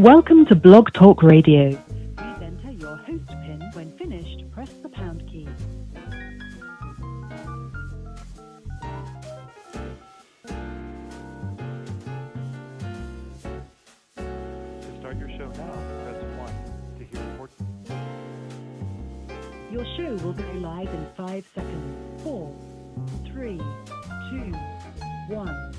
Welcome to Blog Talk Radio. Please enter your host PIN. When finished, press the pound key. To start your show now, press 1. To hear report. Your show will go live in 5 seconds. 4, 3, 2, 1.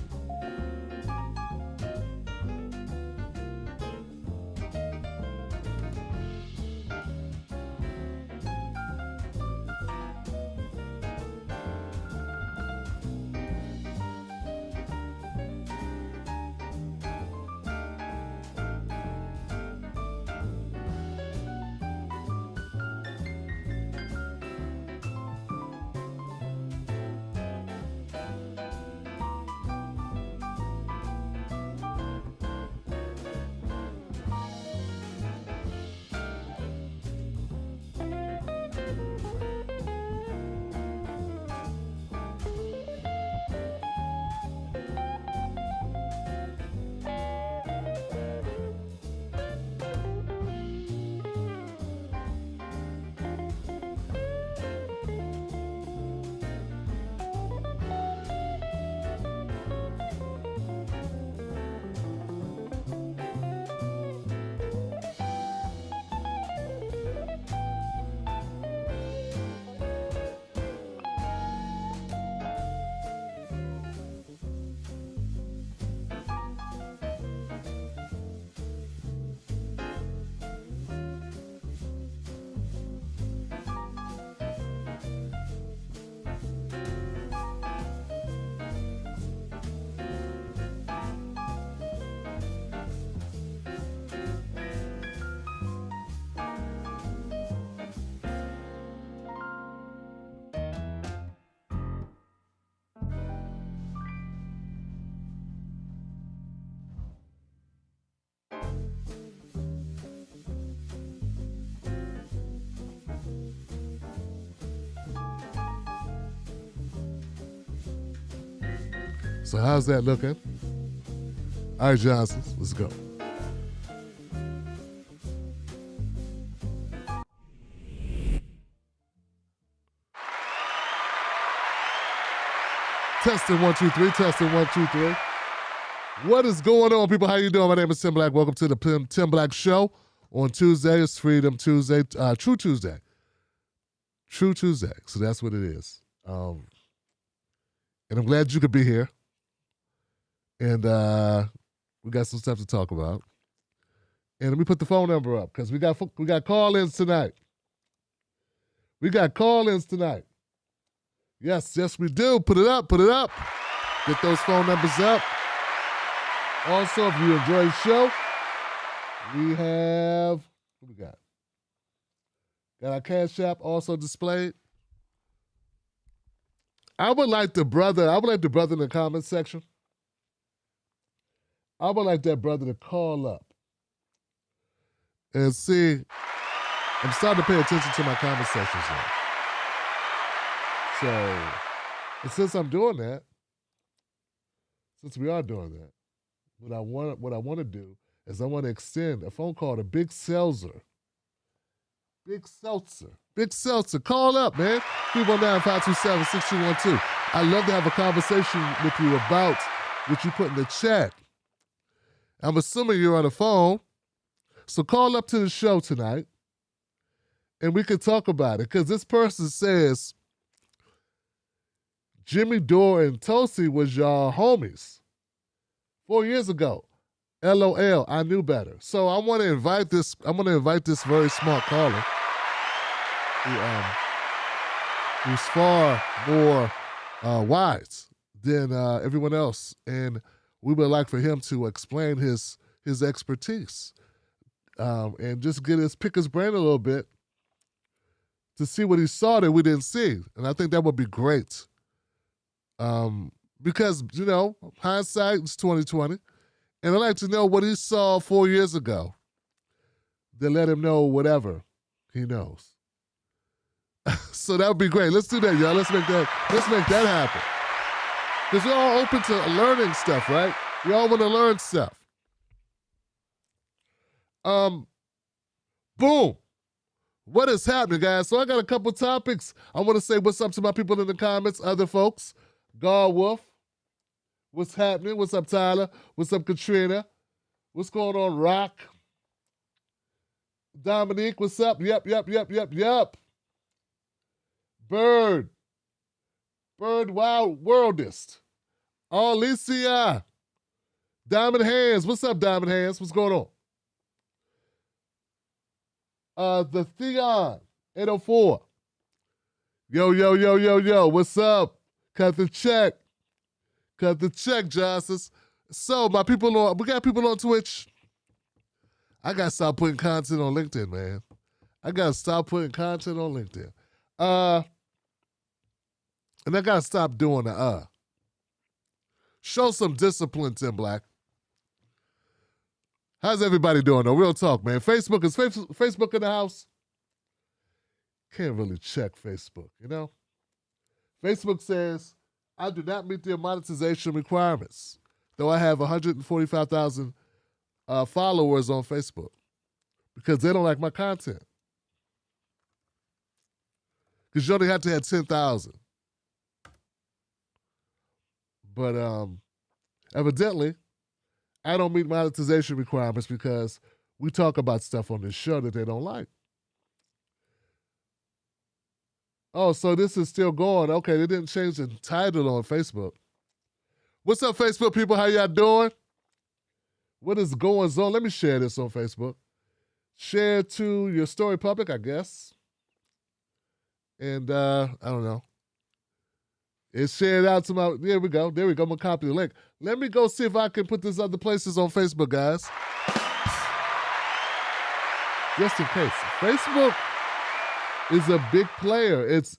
So how's that looking? All right, Johnson, let's go. Testing 1 2 3. Testing 1 2 3. What is going on, people? How you doing? My name is Tim Black. Welcome to the Tim Black Show. On Tuesday, it's Freedom Tuesday, True Tuesday. True Tuesday. So that's what it is. And I'm glad you could be here. And we got some stuff to talk about. And let me put the phone number up because we got call-ins tonight. We got call-ins tonight. Yes, we do. Put it up. Get those phone numbers up. Also, if you enjoy the show, we have, what we got? Got our Cash App also displayed. I would like the brother in the comment section. I would like that brother to call up and see. I'm starting to pay attention to my comment sections now. So, and since I'm doing that, since we are doing that, what I want to do is I want to extend a phone call to Big Seltzer. Big Seltzer, call up, man. 319-527-6212. I'd love to have a conversation with you about what you put in the chat. I'm assuming you're on the phone, so call up to the show tonight, and we can talk about it, because this person says Jimmy Dore and Tosi was y'all homies 4 years ago. LOL, I knew better. So I'm gonna invite this very smart caller who's far more wise than everyone else. And we would like for him to explain his expertise and just pick his brain a little bit to see what he saw that we didn't see. And I think that would be great. Because, hindsight is 20/20. And I'd like to know what he saw 4 years ago that let him know whatever he knows. So that would be great. Let's do that, y'all. Let's make that happen. Because we're all open to learning stuff, right? We all want to learn stuff. Boom. What is happening, guys? So I got a couple topics. I want to say what's up to my people in the comments, other folks. God Wolf, what's happening? What's up, Tyler? What's up, Katrina? What's going on, Rock? Dominique, what's up? Yep. Bird. Wild Worldist. Alicia. Diamond Hands. What's up, Diamond Hands? What's going on? The Theon 804. Yo. What's up? Cut the check, Johnsons. So we got people on Twitch. I gotta stop putting content on LinkedIn, man. And I gotta stop doing the Show some discipline, Tim Black. How's everybody doing though? Real talk, man. Facebook is Facebook in the house. Can't really check Facebook, you know? Facebook says, I do not meet their monetization requirements, though I have 145,000 followers on Facebook because they don't like my content. Because you only have to have 10,000. But evidently, I don't meet monetization requirements because we talk about stuff on this show that they don't like. Oh, so this is still going. Okay, they didn't change the title on Facebook. What's up, Facebook people? How y'all doing? What is going on? Let me share this on Facebook. Share to your story public, I guess. And I don't know. It's shared out to my, there we go. I'm gonna copy the link. Let me go see if I can put this other places on Facebook, guys. Just in case. Facebook is a big player. It's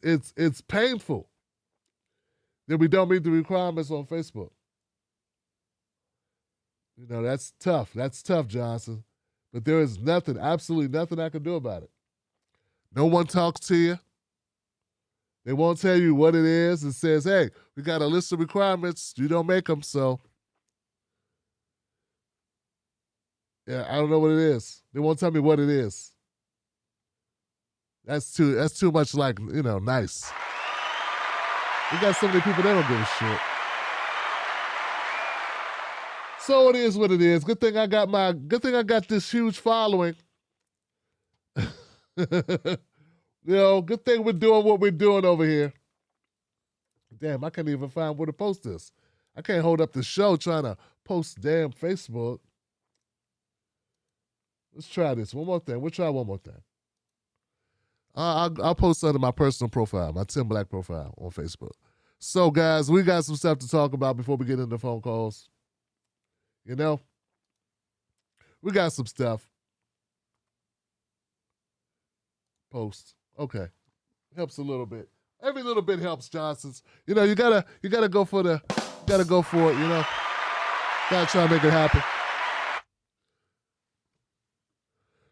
painful that we don't meet the requirements on Facebook. You know, that's tough. That's tough, Johnson. But there is nothing, absolutely nothing I can do about it. No one talks to you. They won't tell you what it is. It says, hey, we got a list of requirements. You don't make them, so. Yeah, I don't know what it is. They won't tell me what it is. That's too much like, you know, nice. We got so many people, they don't give a shit. So it is what it is. Good thing I got this huge following. You know, good thing we're doing what we're doing over here. Damn, I can't even find where to post this. I can't hold up the show trying to post damn Facebook. Let's try this. One more thing. We'll try one more thing. I'll post under my personal profile, my Tim Black profile on Facebook. So, guys, we got some stuff to talk about before we get into phone calls. You know? We got some stuff. Post. Okay. Helps a little bit. Every little bit helps, Johnsons. You know, you gotta go for it, you know. Gotta try to make it happen.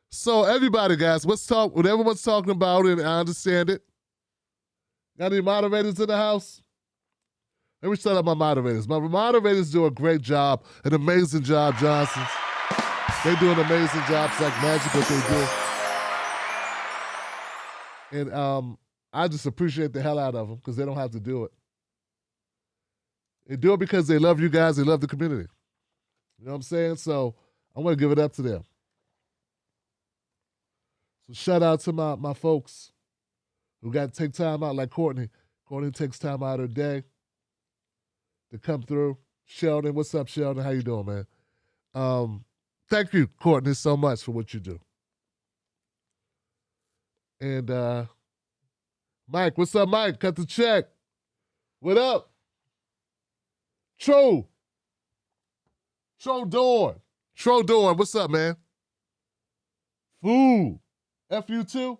So everybody, guys, let's talk what everyone's talking about, and I understand it. Got any moderators in the house? Let me start up my moderators. My moderators do a great job, an amazing job, Johnsons. They do an amazing job. It's like magic what they do. And I just appreciate the hell out of them because they don't have to do it. They do it because they love you guys. They love the community. You know what I'm saying? So I want to give it up to them. So shout out to my folks who got to take time out like Courtney. Courtney takes time out of her day to come through. Sheldon, what's up, Sheldon? How you doing, man? Thank you, Courtney, so much for what you do. And Mike, what's up, Mike? Cut the check. What up? Tro Dorn, what's up, man? Fool. F you too?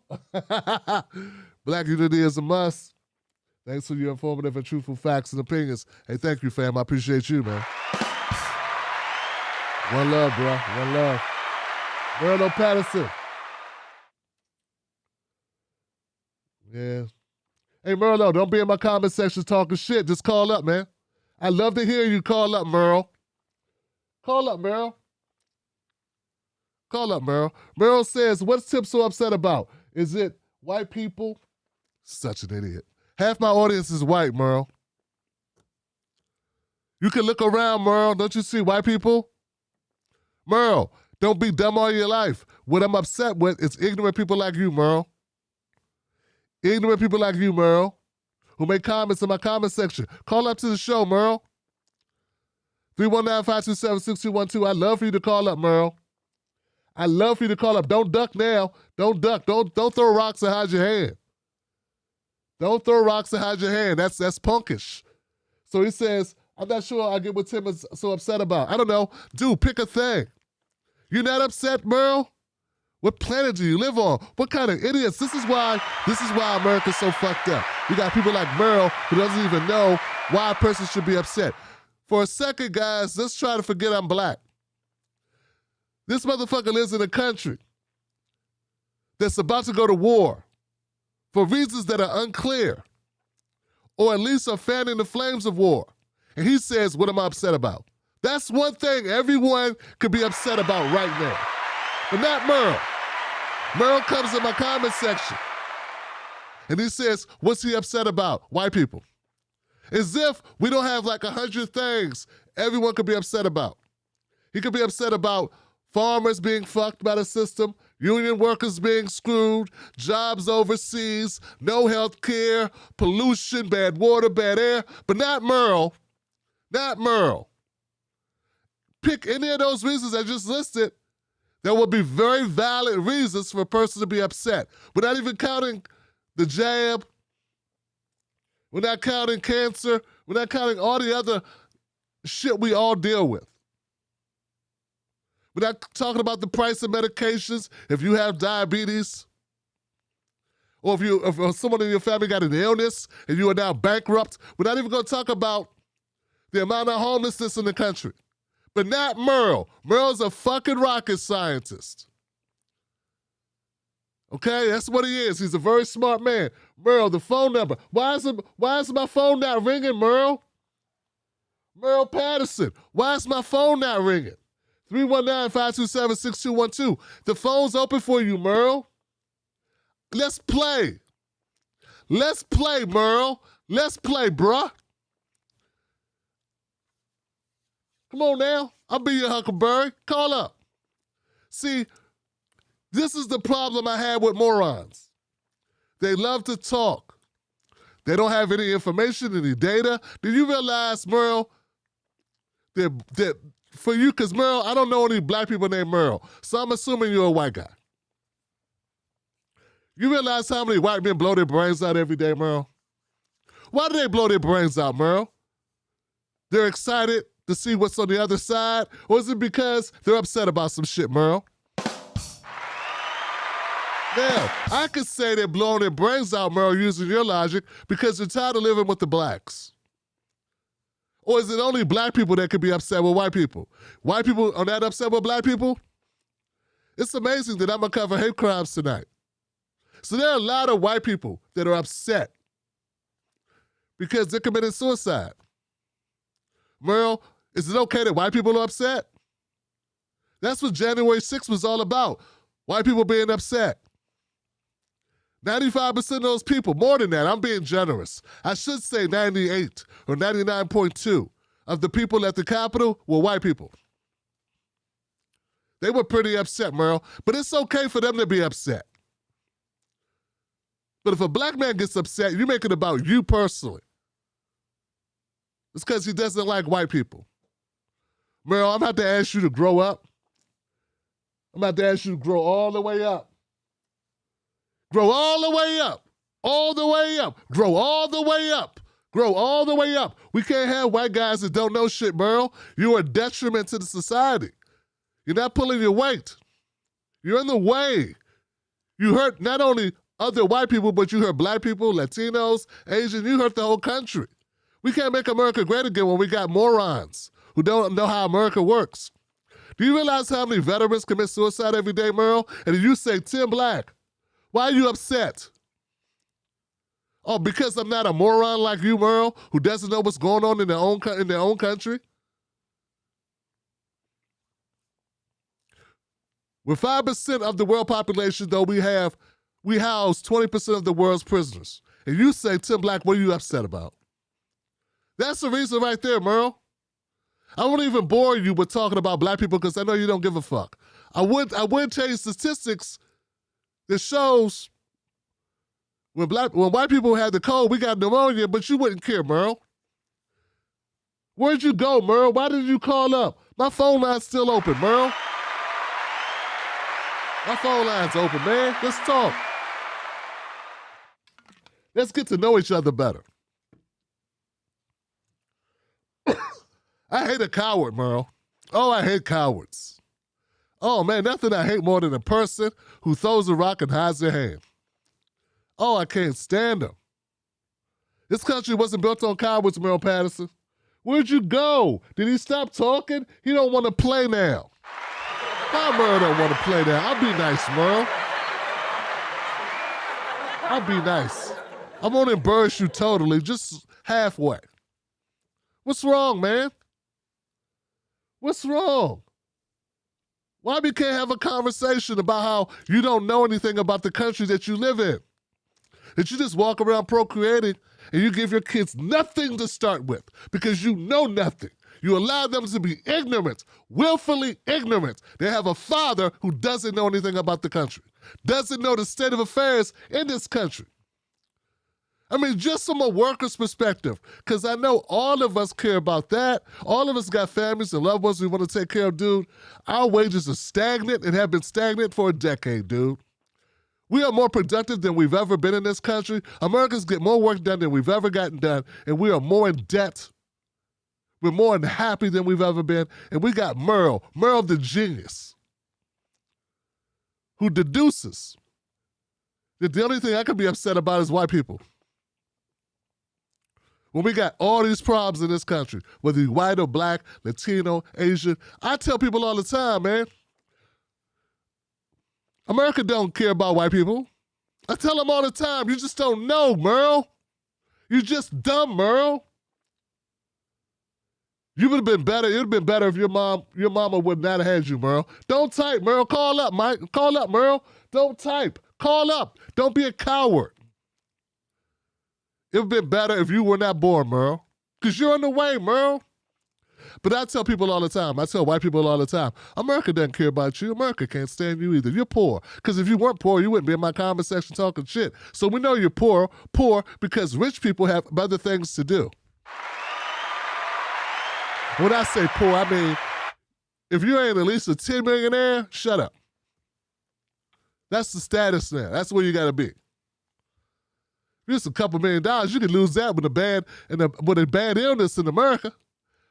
Black unity is a must. Thanks for your informative and truthful facts and opinions. Hey, thank you, fam. I appreciate you, man. One love, bro. One love. Merlo Patterson. Yeah. Hey, Merlo, don't be in my comment section talking shit. Just call up, man. I'd love to hear you call up, Merle. Call up, Merle. Call up, Merle. Merle says, what's Tim so upset about? Is it white people? Such an idiot. Half my audience is white, Merle. You can look around, Merle. Don't you see white people? Merle, don't be dumb all your life. What I'm upset with is ignorant people like you, Merle. Ignorant people like you, Merle, who make comments in my comment section. Call up to the show, Merle. 319-527-6212. I'd love for you to call up, Merle. I'd love for you to call up. Don't duck now. Don't duck. Don't throw rocks and hide your hand. Don't throw rocks and hide your hand. That's punkish. So he says, I'm not sure I get what Tim is so upset about. I don't know. Dude, pick a thing. You're not upset, Merle? What planet do you live on? What kind of idiots? This is why America's so fucked up. You got people like Merle who doesn't even know why a person should be upset. For a second, guys, let's try to forget I'm black. This motherfucker lives in a country that's about to go to war for reasons that are unclear, or at least are fanning the flames of war. And he says, what am I upset about? That's one thing everyone could be upset about right now. But not Merle. Merle comes in my comment section and he says, what's he upset about? White people. As if we don't have like 100 things everyone could be upset about. He could be upset about farmers being fucked by the system, union workers being screwed, jobs overseas, no health care, pollution, bad water, bad air, but not Merle. Not Merle. Pick any of those reasons I just listed. There will be very valid reasons for a person to be upset. We're not even counting the jab. We're not counting cancer. We're not counting all the other shit we all deal with. We're not talking about the price of medications if you have diabetes, or if someone in your family got an illness and you are now bankrupt. We're not even going to talk about the amount of homelessness in the country. But not Merle. Merle's a fucking rocket scientist. Okay, that's what he is. He's a very smart man. Merle, the phone number. Why is my phone not ringing, Merle? Merle Patterson. Why is my phone not ringing? 319-527-6212. The phone's open for you, Merle. Let's play. Let's play, Merle. Let's play, bruh. Come on now. I'll be your Huckleberry. Call up. See, this is the problem I had with morons. They love to talk. They don't have any information, any data. Do you realize, Merle, that for you, because Merle, I don't know any black people named Merle, so I'm assuming you're a white guy. You realize how many white men blow their brains out every day, Merle? Why do they blow their brains out, Merle? They're excited to see what's on the other side? Or is it because they're upset about some shit, Merle? Now, I could say they're blowing their brains out, Merle, using your logic, because they're tired of living with the blacks. Or is it only black people that could be upset with white people? White people are not upset with black people? It's amazing that I'm going to cover hate crimes tonight. So there are a lot of white people that are upset because they're committing suicide. Merle, is it okay that white people are upset? That's what January 6th was all about. White people being upset. 95% of those people, more than that, I'm being generous. I should say 98 or 99.2 of the people at the Capitol were white people. They were pretty upset, Merle, but it's okay for them to be upset. But if a black man gets upset, you make it about you personally. It's because he doesn't like white people. Merle, I'm about to ask you to grow up. I'm about to ask you to grow all the way up. Grow all the way up. All the way up. Grow all the way up. Grow all the way up. We can't have white guys that don't know shit, Merle. You're a detriment to the society. You're not pulling your weight. You're in the way. You hurt not only other white people, but you hurt black people, Latinos, Asian. You hurt the whole country. We can't make America great again when we got morons who don't know how America works. Do you realize how many veterans commit suicide every day, Merle? And you say, Tim Black, why are you upset? Oh, because I'm not a moron like you, Merle, who doesn't know what's going on in their own country? With 5% of the world population, though, we house 20% of the world's prisoners. And you say, Tim Black, what are you upset about? That's the reason right there, Merle. I won't even bore you with talking about black people because I know you don't give a fuck. I would tell you statistics that shows when white people had the cold, we got pneumonia, but you wouldn't care, Merle. Where'd you go, Merle? Why didn't you call up? My phone line's still open, Merle. My phone line's open, man. Let's talk. Let's get to know each other better. I hate a coward, Merle. Oh, I hate cowards. Oh, man, nothing I hate more than a person who throws a rock and hides their hand. Oh, I can't stand them. This country wasn't built on cowards, Merle Patterson. Where'd you go? Did he stop talking? He don't want to play now. Why Merle don't want to play now? I'll be nice, Merle. I'll be nice. I won't embarrass you totally, just halfway. What's wrong, man? What's wrong? Why we can't have a conversation about how you don't know anything about the country that you live in? That you just walk around procreating and you give your kids nothing to start with because you know nothing. You allow them to be ignorant, willfully ignorant. They have a father who doesn't know anything about the country, doesn't know the state of affairs in this country. I mean, just from a worker's perspective, because I know all of us care about that. All of us got families and loved ones we want to take care of, dude. Our wages are stagnant and have been stagnant for a decade, dude. We are more productive than we've ever been in this country. Americans get more work done than we've ever gotten done, and we are more in debt. We're more unhappy than we've ever been, and we got Merle the genius, who deduces that the only thing I can be upset about is white people. When we got all these problems in this country, whether you're white or black, Latino, Asian, I tell people all the time, man, America don't care about white people. I tell them all the time, you just don't know, Merle. You just dumb, Merle. You would have been better. It would have been better if your mama would not have had you, Merle. Don't type, Merle. Call up, Mike. Call up, Merle. Don't type. Call up. Don't be a coward. It would have been better if you were not born, Merle. Because you're on the way, Merle. But I tell people all the time, I tell white people all the time, America doesn't care about you. America can't stand you either. You're poor. Because if you weren't poor, you wouldn't be in my comment section talking shit. So we know you're poor because rich people have other things to do. When I say poor, I mean, if you ain't at least a 10 millionaire, shut up. That's the status now. That's where you got to be. Just a couple $1 million, you could lose that with a bad illness in America.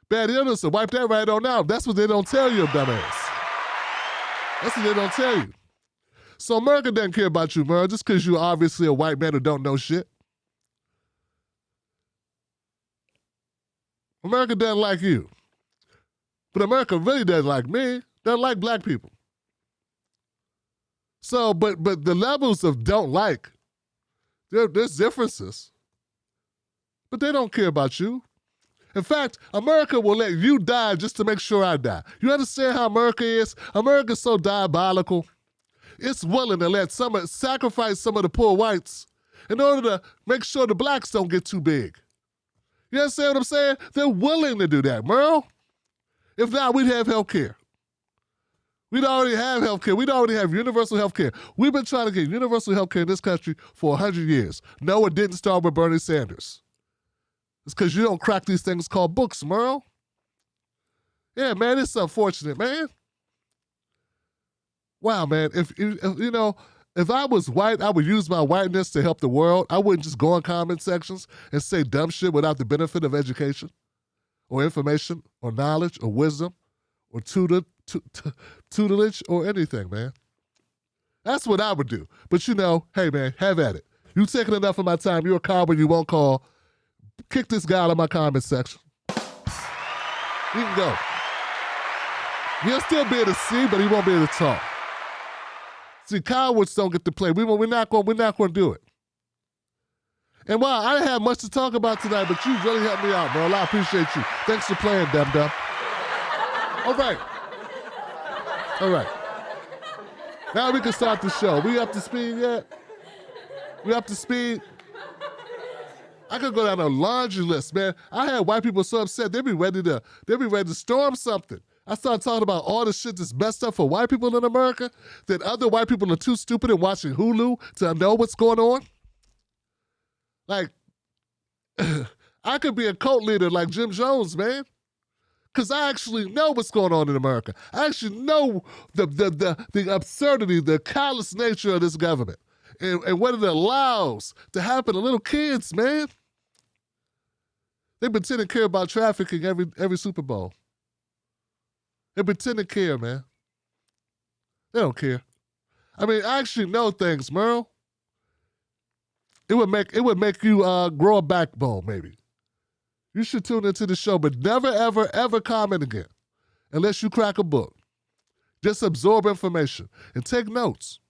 Bad illness and wipe that right on out. That's what they don't tell you, dumbass. That's what they don't tell you. So America doesn't care about you, Merle, just because you're obviously a white man who don't know shit. America doesn't like you. But America really doesn't like me. Doesn't like black people. So, but the levels of don't like, there's differences. But they don't care about you. In fact, America will let you die just to make sure I die. You understand how America is? America's so diabolical. It's willing to sacrifice some of the poor whites in order to make sure the blacks don't get too big. You understand what I'm saying? They're willing to do that, Merle. If not, we'd have health care. We'd already have health care. We'd already have universal health care. We've been trying to get universal health care in this country for 100 years. No, it didn't start with Bernie Sanders. It's because you don't crack these things called books, Merle. Yeah, man, it's unfortunate, man. Wow, man. If I was white, I would use my whiteness to help the world. I wouldn't just go in comment sections and say dumb shit without the benefit of education or information or knowledge or wisdom or tutelage or anything, man. That's what I would do. But hey, man, have at it. You taking enough of my time. You're a coward. You won't call. Kick this guy out of my comment section. He can go. He'll still be able to see, but he won't be able to talk. See, cowards don't get to play. We're not going to do it. And wow, I didn't have much to talk about tonight, but you really helped me out, bro. I appreciate you. Thanks for playing, dum-dum. All right. Now we can start the show. We up to speed yet? We up to speed? I could go down a laundry list, man. I had white people so upset they be ready to storm something. I started talking about all the shit that's messed up for white people in America, that other white people are too stupid and watching Hulu to know what's going on. Like, I could be a cult leader like Jim Jones, man. Because I actually know what's going on in America. I actually know the absurdity, the callous nature of this government. And what it allows to happen to little kids, man. They pretend to care about trafficking every Super Bowl. They pretend to care, man. They don't care. I mean, I actually know things, Merle. It would make you grow a backbone, maybe. You should tune into the show, but never, ever, ever comment again unless you crack a book. Just absorb information and take notes.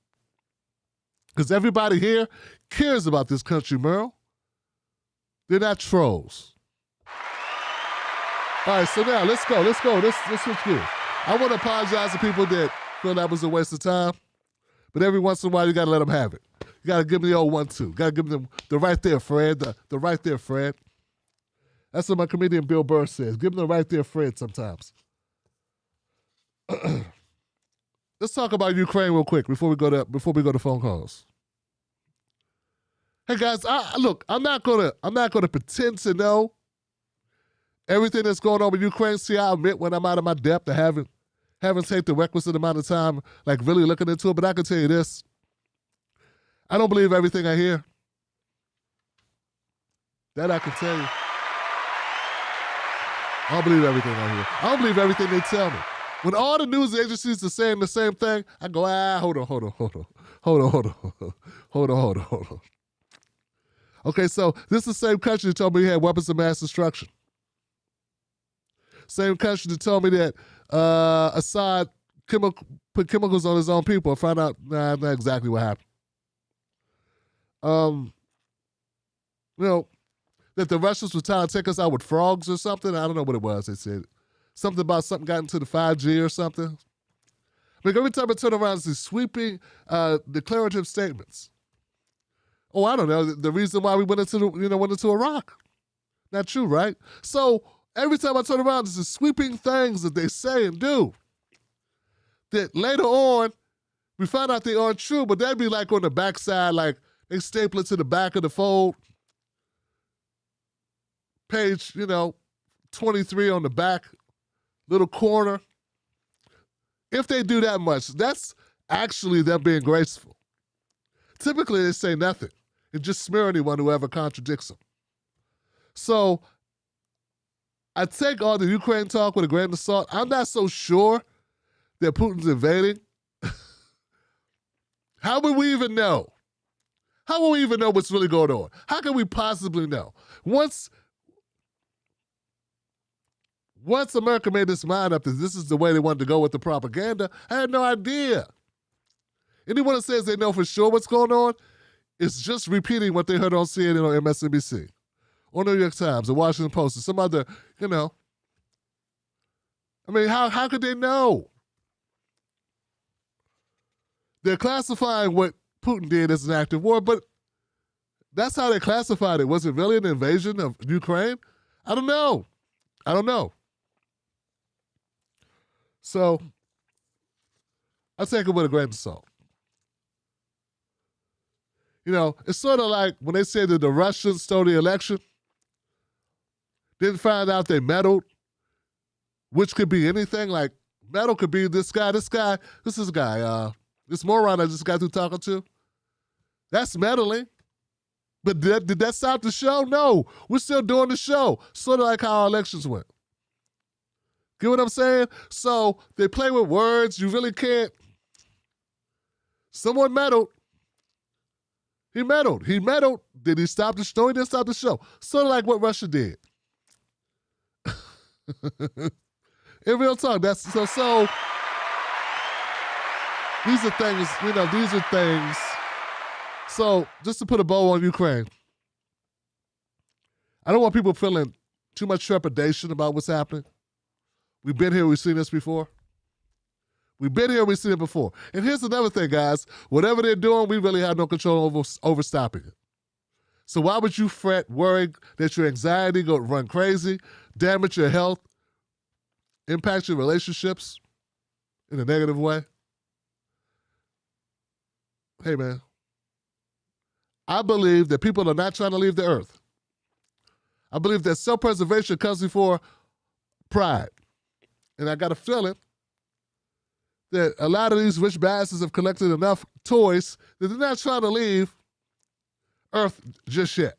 Because everybody here cares about this country, Merle. They're not trolls. All right, so now let's go. Let's switch gears. I want to apologize to people that feel that was a waste of time, but every once in a while you got to let them have it. You got to give them the old 1-2. Got to give them the right there, Fred. The right there, Fred. That's what my comedian Bill Burr says. Give them the right there, Fred, sometimes. Let's talk about Ukraine real quick before we go to phone calls. Hey guys, I'm not gonna pretend to know everything that's going on with Ukraine. See, I admit when I'm out of my depth, I haven't taken the requisite amount of time, like really looking into it. But I can tell you this: I don't believe everything I hear. That I can tell you. I don't believe everything I hear. I don't believe everything they tell me. When all the news agencies are saying the same thing, I go, hold on. Okay, so this is the same country that told me they had weapons of mass destruction. Same country that told me that Assad put chemicals on his own people. I found out, not exactly what happened. That the Russians were trying to take us out with frogs or something. I don't know what it was. They said something about something got into the 5G or something. Like every time I turn around, it's these sweeping declarative statements. Oh, I don't know. The reason why we went into Iraq. Not true, right? So every time I turn around, there's these sweeping things that they say and do that later on we find out they aren't true, but that'd be like on the backside, like they staple it to the back of the fold. Page, 23 on the back, little corner. If they do that much, that's actually them being graceful. Typically, they say nothing and just smear anyone who ever contradicts them. So I take all the Ukraine talk with a grain of salt. I'm not so sure that Putin's invading. How would we even know? How will we even know what's really going on? How can we possibly know? Once America made its mind up that this is the way they wanted to go with the propaganda, I had no idea. Anyone that says they know for sure what's going on is just repeating what they heard on CNN or MSNBC or New York Times or Washington Post or some other, I mean, how could they know? They're classifying what Putin did as an active war, but that's how they classified it. Was it really an invasion of Ukraine? I don't know. So I take it with a grain of salt. It's sort of like when they say that the Russians stole the election, didn't find out they meddled, which could be anything. Like meddle could be this guy, this moron I just got through talking to. That's meddling. But did that stop the show? No, we're still doing the show. Sort of like how our elections went. Get what I'm saying? So they play with words. You really can't. Someone meddled. He meddled. Did he stop the show? He didn't stop the show. Sort of like what Russia did. In real talk, that's so these are things, So just to put a bow on Ukraine, I don't want people feeling too much trepidation about what's happening. We've been here, we've seen this before. We've been here, we've seen it before. And here's another thing, guys. Whatever they're doing, we really have no control over stopping it. So why would you fret, worry that your anxiety go run crazy, damage your health, impact your relationships in a negative way? Hey, man. I believe that people are not trying to leave the earth. I believe that self-preservation comes before pride. And I got a feeling that a lot of these rich bastards have collected enough toys that they're not trying to leave Earth just yet.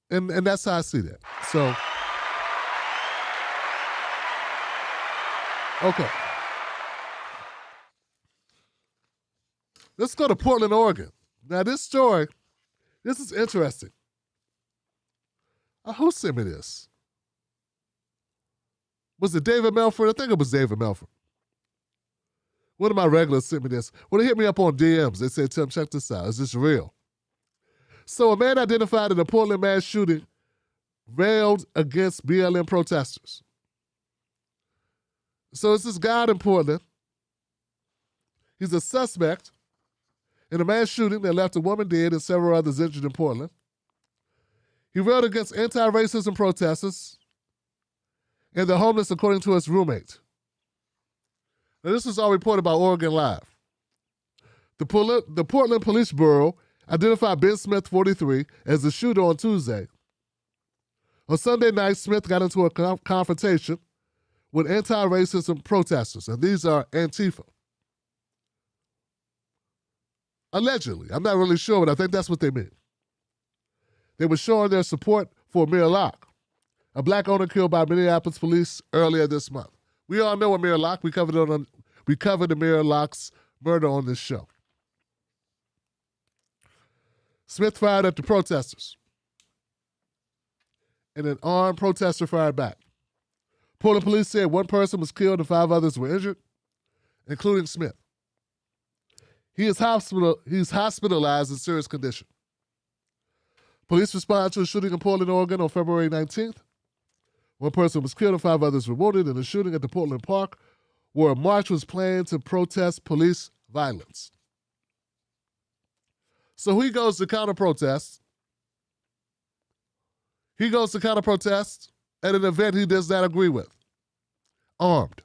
And that's how I see that. So, okay. Let's go to Portland, Oregon. Now, this story, this is interesting. Who sent me this? Was it David Melford? I think it was David Melford. One of my regulars sent me this. Well, they hit me up on DMs. They said, Tim, check this out. Is this real? So a man identified in a Portland mass shooting railed against BLM protesters. So it's this guy in Portland. He's a suspect in a mass shooting that left a woman dead and several others injured in Portland. He railed against anti-racism protesters and the homeless, according to his roommate. Now, this was all reported by Oregon Live. The Portland Police Bureau identified Ben Smith, 43, as the shooter on Tuesday. On Sunday night, Smith got into a confrontation with anti-racism protesters, and these are Antifa. Allegedly. I'm not really sure, but I think that's what they mean. They were showing their support for Amir Locke, a black owner killed by Minneapolis police earlier this month. We all know Amir Locke. We covered Amir Locke's murder on this show. Smith fired at the protesters, and an armed protester fired back. Portland police said one person was killed and 5 others were injured, including Smith. He's hospitalized in serious condition. Police responded to a shooting in Portland, Oregon on February 19th. One person was killed and 5 others were wounded in a shooting at the Portland Park, where a march was planned to protest police violence. So he goes to counter-protest. He goes to counter-protest at an event he does not agree with, armed.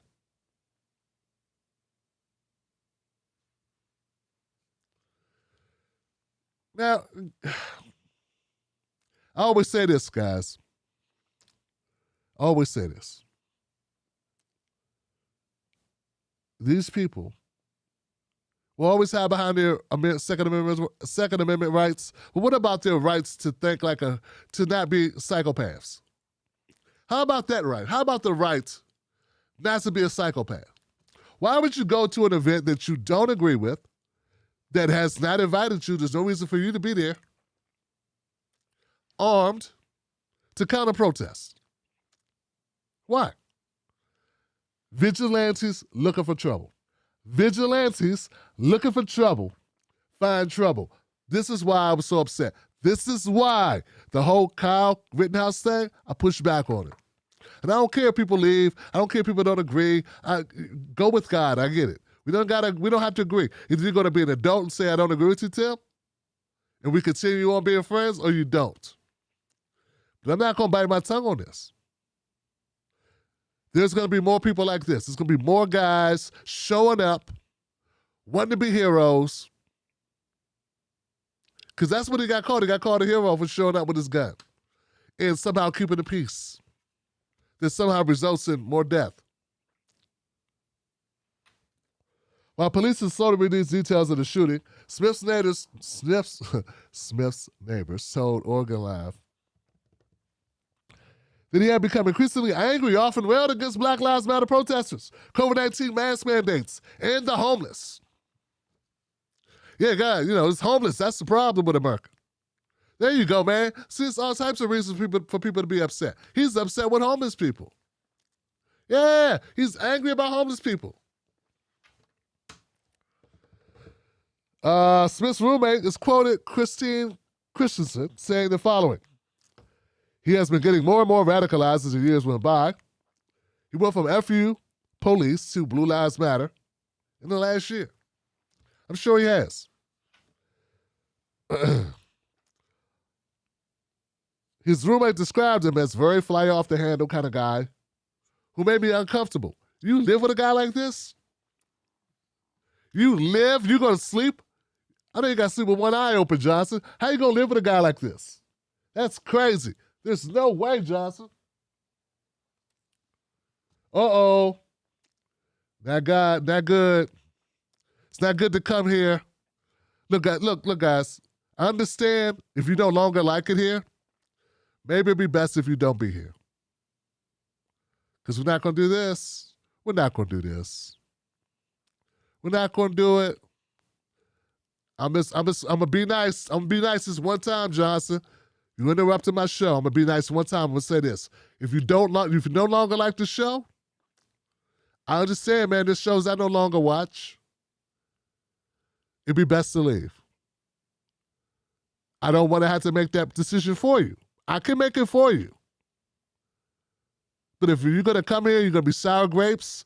Now, I always say this, guys. I always say this. These people will always hide behind their Second Amendment rights. But what about their rights to think to not be psychopaths? How about that right? How about the right not to be a psychopath? Why would you go to an event that you don't agree with, that has not invited you, there's no reason for you to be there, armed, to counter-protest? Why? Vigilantes looking for trouble. Vigilantes looking for trouble find trouble. This is why I was so upset. This is why the whole Kyle Rittenhouse thing, I pushed back on it. And I don't care if people leave. I don't care if people don't agree. Go with God. I get it. We don't have to agree. Either you're going to be an adult and say, I don't agree with you, Tim, and we continue on being friends, or you don't. But I'm not going to bite my tongue on this. There's going to be more people like this. There's going to be more guys showing up, wanting to be heroes. Because that's what he got called. He got called a hero for showing up with his gun and somehow keeping the peace. That somehow results in more death. While police are sorting these details of the shooting, Smith's neighbors told Oregon Live that he had become increasingly angry, often railed against Black Lives Matter protesters, COVID-19 mask mandates, and the homeless. Yeah, guys, it's homeless. That's the problem with America. There you go, man. See, it's all types of reasons for people to be upset. He's upset with homeless people. Yeah, he's angry about homeless people. Smith's roommate is quoted Christine Christensen saying the following. He has been getting more and more radicalized as the years went by. He went from FU, police to Blue Lives Matter in the last year. I'm sure he has. His roommate described him as very fly off the handle kind of guy who made me uncomfortable. You live with a guy like this? You gonna sleep? I know you gotta sleep with one eye open, Johnson. How you gonna live with a guy like this? That's crazy. There's no way, Johnson. Uh-oh. Not good. It's not good to come here. Look, guys. I understand if you no longer like it here, maybe it'd be best if you don't be here. Because we're not going to do this. We're not going to do this. We're not going to do it. I'm going to be nice. I'm going to be nice this one time, Johnson. You interrupted my show. I'm going to be nice one time. I'm going to say this. If you no longer like the show, I understand, man, there's shows I no longer watch. It'd be best to leave. I don't want to have to make that decision for you. I can make it for you. But if you're going to come here, you're going to be sour grapes,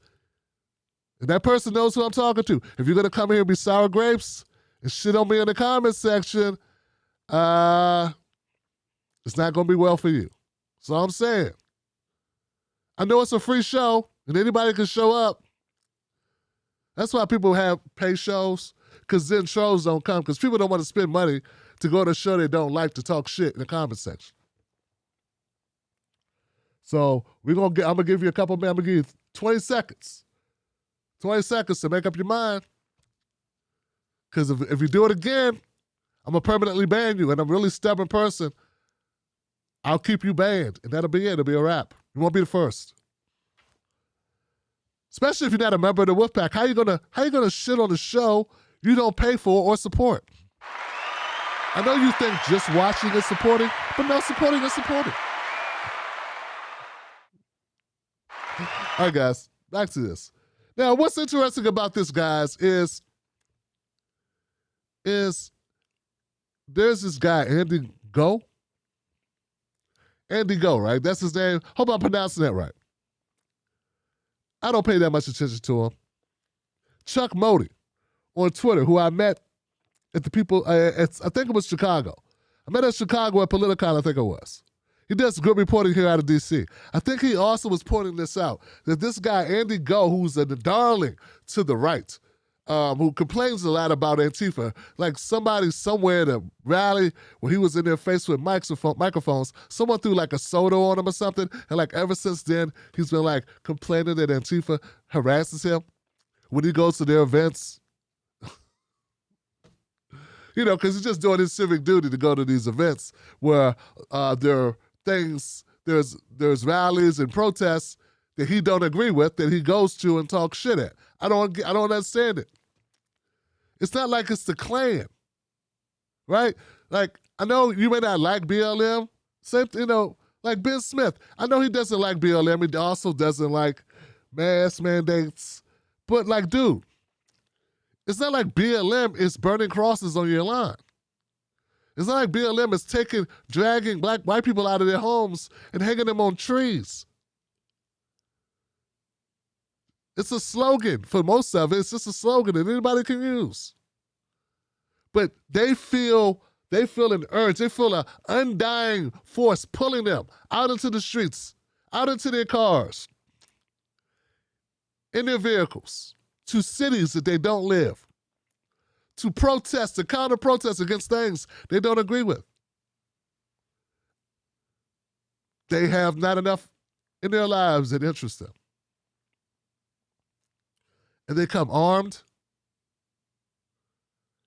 and that person knows who I'm talking to. If you're going to come here and be sour grapes and shit on me in the comment section, it's not going to be well for you. So I'm saying, I know it's a free show, and anybody can show up. That's why people have pay shows, because then shows don't come, because people don't want to spend money to go to a show they don't like to talk shit in the comment section. So I'm gonna give you a couple. I'm gonna give you 20 seconds. 20 seconds to make up your mind. Because if you do it again, I'm gonna permanently ban you. And I'm a really stubborn person. I'll keep you banned, and that'll be it. It'll be a wrap. You won't be the first. Especially if you're not a member of the Wolfpack. How you gonna shit on the show you don't pay for or support? I know you think just watching is supporting, but no, supporting is supporting. All right, guys, back to this. Now, what's interesting about this, guys, is there's this guy, Andy Go. Andy Go, right? That's his name. Hope I'm pronouncing that right. I don't pay that much attention to him. Chuck Modi on Twitter, who I met at I think it was Chicago. I met at Chicago at Politicon, I think it was. He does good reporting here out of D.C. I think he also was pointing this out, that this guy, Andy Go, who's a darling to the right, who complains a lot about Antifa, like somebody somewhere at a rally when he was in there faced with microphones, someone threw like a soda on him or something, and like ever since then, he's been like complaining that Antifa harasses him when he goes to their events. You know, because he's just doing his civic duty to go to these events where there are things, there's rallies and protests that he don't agree with, that he goes to and talks shit at. I don't understand it. It's not like it's the Klan, right? Like, I know you may not like BLM. Same, like Ben Smith. I know he doesn't like BLM. He also doesn't like mask mandates. But like, dude, it's not like BLM is burning crosses on your lawn. It's not like BLM is dragging white people out of their homes and hanging them on trees. It's a slogan for most of it. It's just a slogan that anybody can use. But they feel an urge. They feel an undying force pulling them out into the streets, out into their cars, in their vehicles, to cities that they don't live, to protest, to counter-protest against things they don't agree with. They have not enough in their lives that interest them. And they come armed,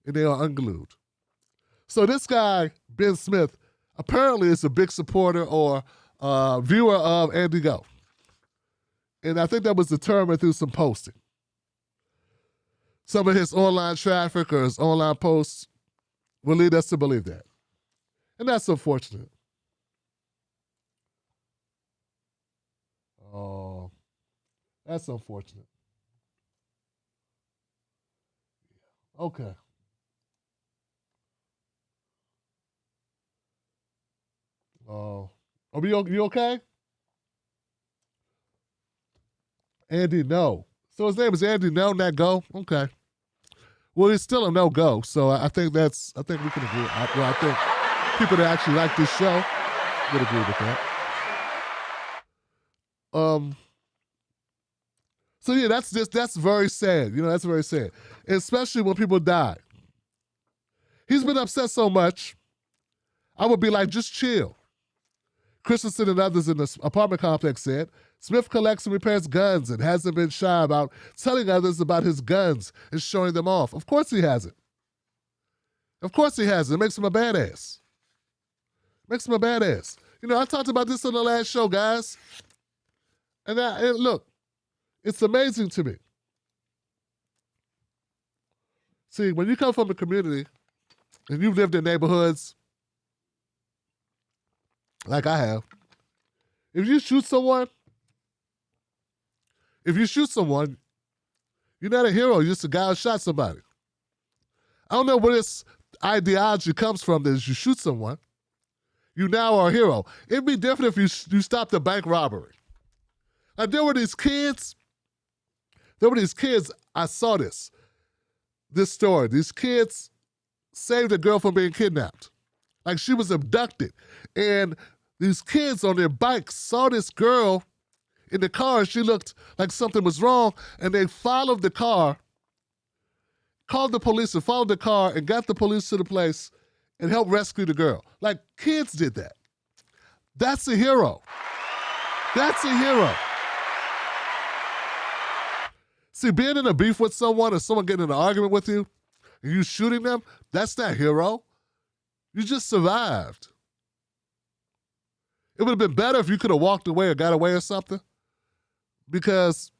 and they are unglued. So this guy, Ben Smith, apparently is a big supporter or viewer of Andy Go. And I think that was determined through some posting. Some of his online traffic or his online posts will lead us to believe that. And that's unfortunate. Oh, that's unfortunate. Okay. Oh, you okay? Andy No. So his name is Andy No, not Go? Okay. Well, he's still a no-go, so I think we can agree. I think people that actually like this show would agree with that. So yeah, that's very sad. That's very sad. Especially when people die. He's been upset so much, I would be like, just chill. Christensen and others in the apartment complex said, Smith collects and repairs guns and hasn't been shy about telling others about his guns and showing them off. Of course he hasn't. Of course he hasn't. It makes him a badass. Makes him a badass. I talked about this on the last show, guys. And look, it's amazing to me. See, when you come from a community and you've lived in neighborhoods like I have, if you shoot someone, you're not a hero. You're just a guy who shot somebody. I don't know where this ideology comes from that you shoot someone, you now are a hero. It'd be different if you stopped a bank robbery. Like there were these kids, I saw this story. These kids saved a girl from being kidnapped. Like she was abducted. And these kids on their bikes saw this girl in the car, and she looked like something was wrong, and they followed the car, called the police and followed the car and got the police to the place and helped rescue the girl. Like kids did that. That's a hero. That's a hero. See, being in a beef with someone or someone getting in an argument with you and you shooting them, that's not hero. You just survived. It would have been better if you could have walked away or got away or something, because,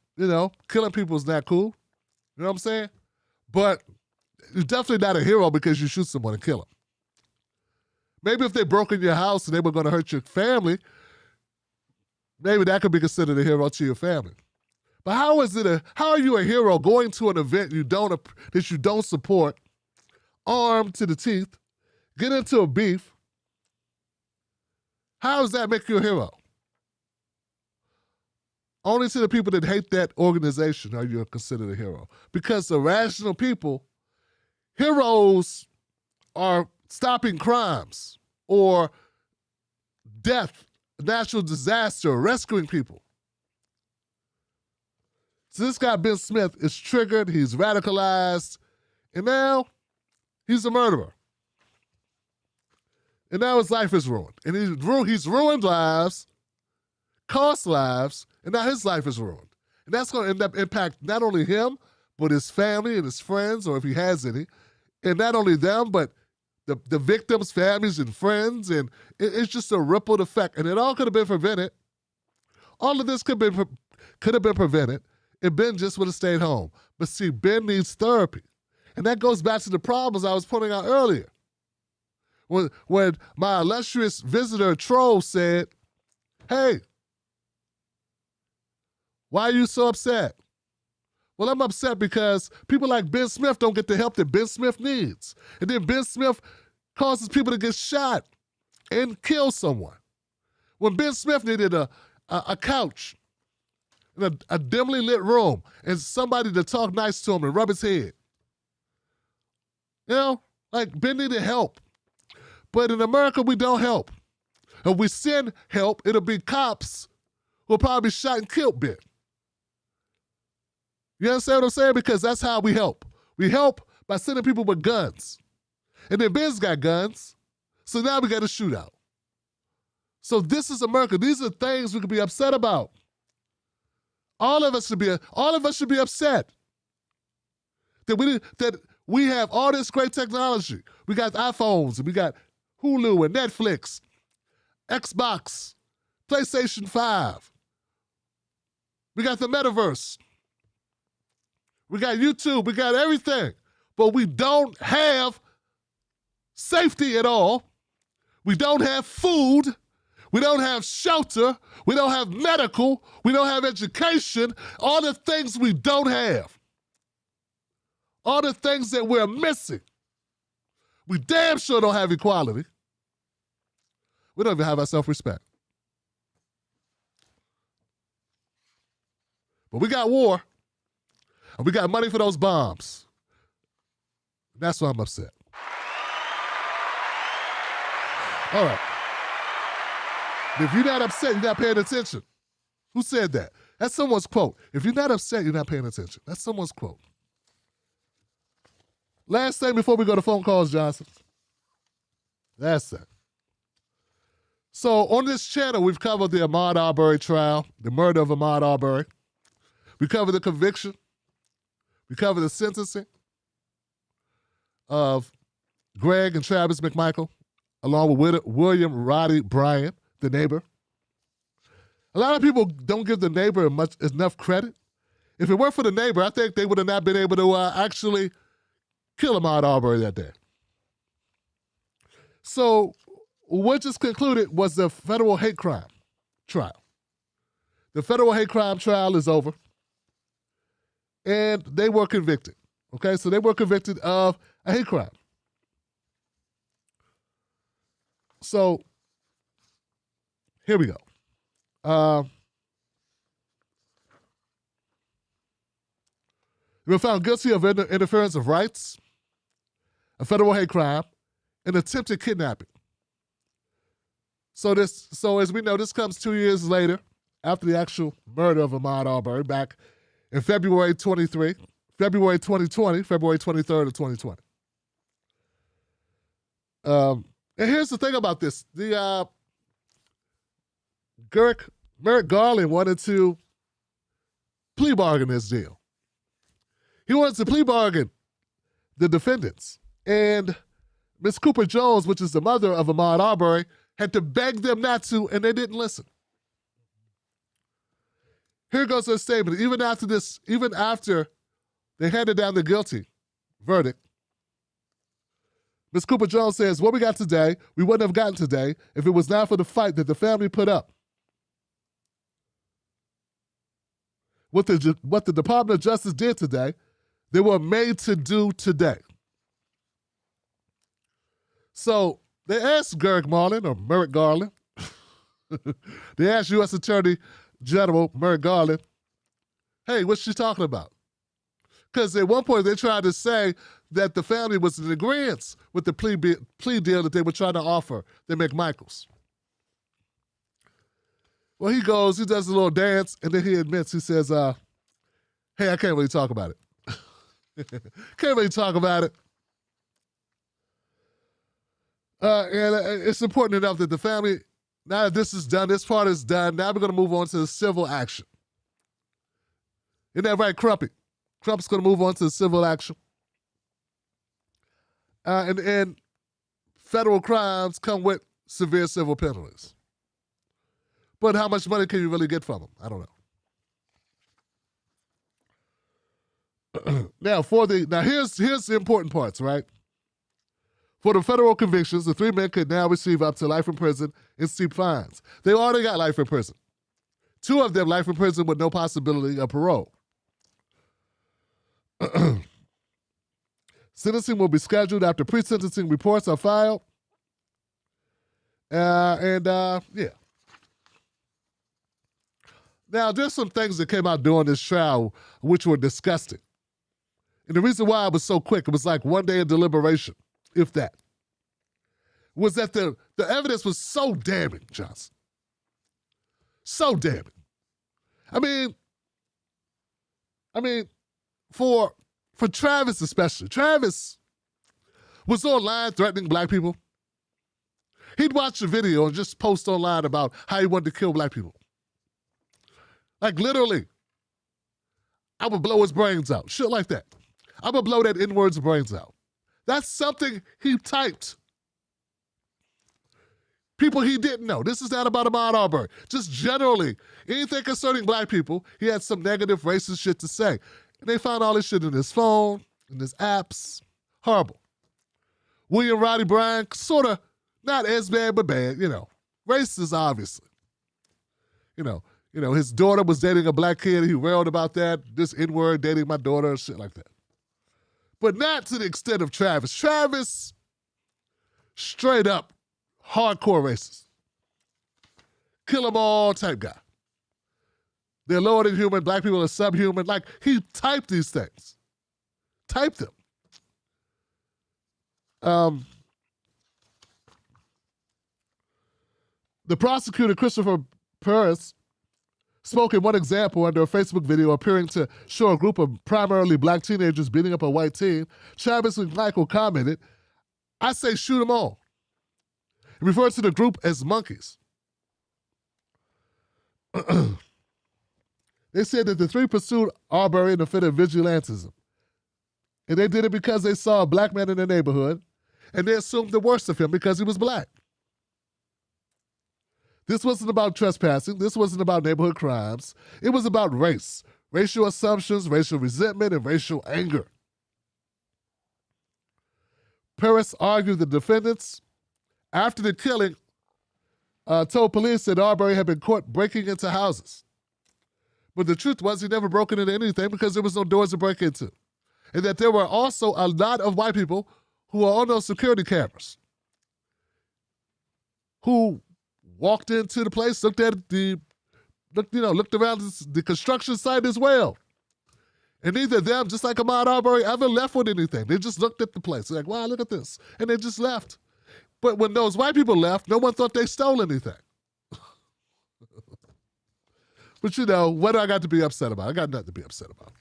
killing people is not cool. You know what I'm saying? But you're definitely not a hero because you shoot someone and kill them. Maybe if they broke in your house and they were going to hurt your family, maybe that could be considered a hero to your family. But how are you a hero going to an event that you don't support, armed to the teeth, get into a beef? How does that make you a hero? Only to the people that hate that organization are you considered a hero. Because the rational people, heroes are stopping crimes or death, natural disaster, rescuing people. So this guy, Ben Smith, is triggered, he's radicalized, and now he's a murderer. And now his life is ruined. And he's ruined lives, cost lives, and now his life is ruined. And that's going to end up impact not only him, but his family and his friends, or if he has any. And not only them, but the victims' families and friends. And it's just a rippled effect. And it all could have been prevented. All of this could have been prevented if Ben just would have stayed home. But see, Ben needs therapy. And that goes back to the problems I was pointing out earlier. When my illustrious visitor troll said, hey, why are you so upset? Well, I'm upset because people like Ben Smith don't get the help that Ben Smith needs. And then Ben Smith causes people to get shot and kill someone. When Ben Smith needed a couch in a dimly lit room and somebody to talk nice to him and rub his head. Like Ben needed help. But in America, we don't help. If we send help, it'll be cops who'll probably be shot and killed Ben. You understand what I'm saying? Because that's how we help. We help by sending people with guns. And then Ben's got guns, so now we got a shootout. So this is America. These are things we could be upset about. All of us should be upset that we have all this great technology. We got iPhones, and we got Hulu and Netflix, Xbox, PlayStation 5. We got the metaverse. We got YouTube. We got everything. But we don't have safety at all. We don't have food. We don't have shelter. We don't have medical. We don't have education. All the things we don't have. All the things that we're missing. We damn sure don't have equality. We don't even have our self-respect. But we got war, and we got money for those bombs. That's why I'm upset. All right. If you're not upset, you're not paying attention. Who said that? That's someone's quote. If you're not upset, you're not paying attention. That's someone's quote. Last thing before we go to phone calls, Johnson. Last thing. So on this channel, we've covered the Ahmaud Arbery trial, the murder of Ahmaud Arbery. We covered the conviction. We covered the sentencing of Greg and Travis McMichael, along with William Roddy Bryan, the neighbor. A lot of people don't give the neighbor enough credit. If it weren't for the neighbor, I think they would have not been able to actually kill Ahmaud Arbery that day. So what just concluded was the federal hate crime trial. The federal hate crime trial is over, and they were convicted. Okay, so they were convicted of a hate crime. So here we go. They were found guilty of interference of rights, a federal hate crime, and attempted kidnapping. So as we know, this comes 2 years later, after the actual murder of Ahmaud Arbery back in February 2020, February 23rd of 2020. And here's the thing about this. The Merrick Garland wanted to plea bargain this deal. He wanted to plea bargain the defendants. And Miss Cooper Jones, which is the mother of Ahmaud Arbery, had to beg them not to, and they didn't listen. Here goes her statement. Even after they handed down the guilty verdict, Miss Cooper Jones says, what we got today, we wouldn't have gotten today if it was not for the fight that the family put up. What the Department of Justice did today, they were made to do today. So they asked Merrick Garland, they asked U.S. Attorney General Merrick Garland, hey, what's she talking about? Because at one point they tried to say that the family was in agreement with the plea deal that they were trying to offer the McMichaels. Well, he does a little dance, and then he admits, he says, hey, I can't really talk about it. Can't really talk about it. And it's important enough that the family, now that this is done, this part is done, now we're going to move on to the civil action. Isn't that right, Crumpy? Crump's going to move on to the civil action. And federal crimes come with severe civil penalties. But how much money can you really get from them? I don't know. Now here's the important parts, right? For the federal convictions, the three men could now receive up to life in prison and steep fines. They already got life in prison. Two of them life in prison with no possibility of parole. Sentencing will be scheduled after pre-sentencing reports are filed. Yeah. Now, there's some things that came out during this trial which were disgusting. And the reason why it was so quick, it was like 1 day of deliberation, if that, was that the evidence was so damning, Johnson. So damning. I mean, for Travis especially. Travis was online threatening black people. He'd watch a video and just post online about how he wanted to kill black people. Like literally, I would blow his brains out. Shit like that. I would blow that N-word's brains out. That's something he typed. People he didn't know. This is not about Ahmaud Arbery. Just generally, anything concerning black people, he had some negative racist shit to say. And they found all this shit in his phone, in his apps. Horrible. William Roddy Bryan, sort of not as bad, but bad, Racist, obviously. His daughter was dating a black kid. He railed about that. This N-word dating my daughter, shit like that. But not to the extent of Travis. Travis, straight up, hardcore racist. Kill 'em all type guy. they're lower than human, black people are subhuman. Like, he typed these things. Typed them. The prosecutor, Christopher Perez, spoke in one example under a Facebook video appearing to show a group of primarily black teenagers beating up a white teen. Travis McMichael commented, "I say shoot them all." He referred to the group as monkeys. They said that the three pursued Arbery in a fit of vigilantism. And they did it because they saw a black man in their neighborhood, and they assumed the worst of him because he was black. This wasn't about trespassing. This wasn't about neighborhood crimes. It was about race, racial assumptions, racial resentment, and racial anger. Perez argued the defendants, after the killing, told police that Arbery had been caught breaking into houses. But the truth was he never broke into anything because there was no doors to break into. And that there were also a lot of white people who were on those security cameras who walked into the place, looked around the construction site as well. And neither of them, just like Ahmaud Arbery, ever left with anything. They just looked at the place. They're like, wow, look at this. And they just left. But when those white people left, no one thought they stole anything. But what do I got to be upset about? I got nothing to be upset about.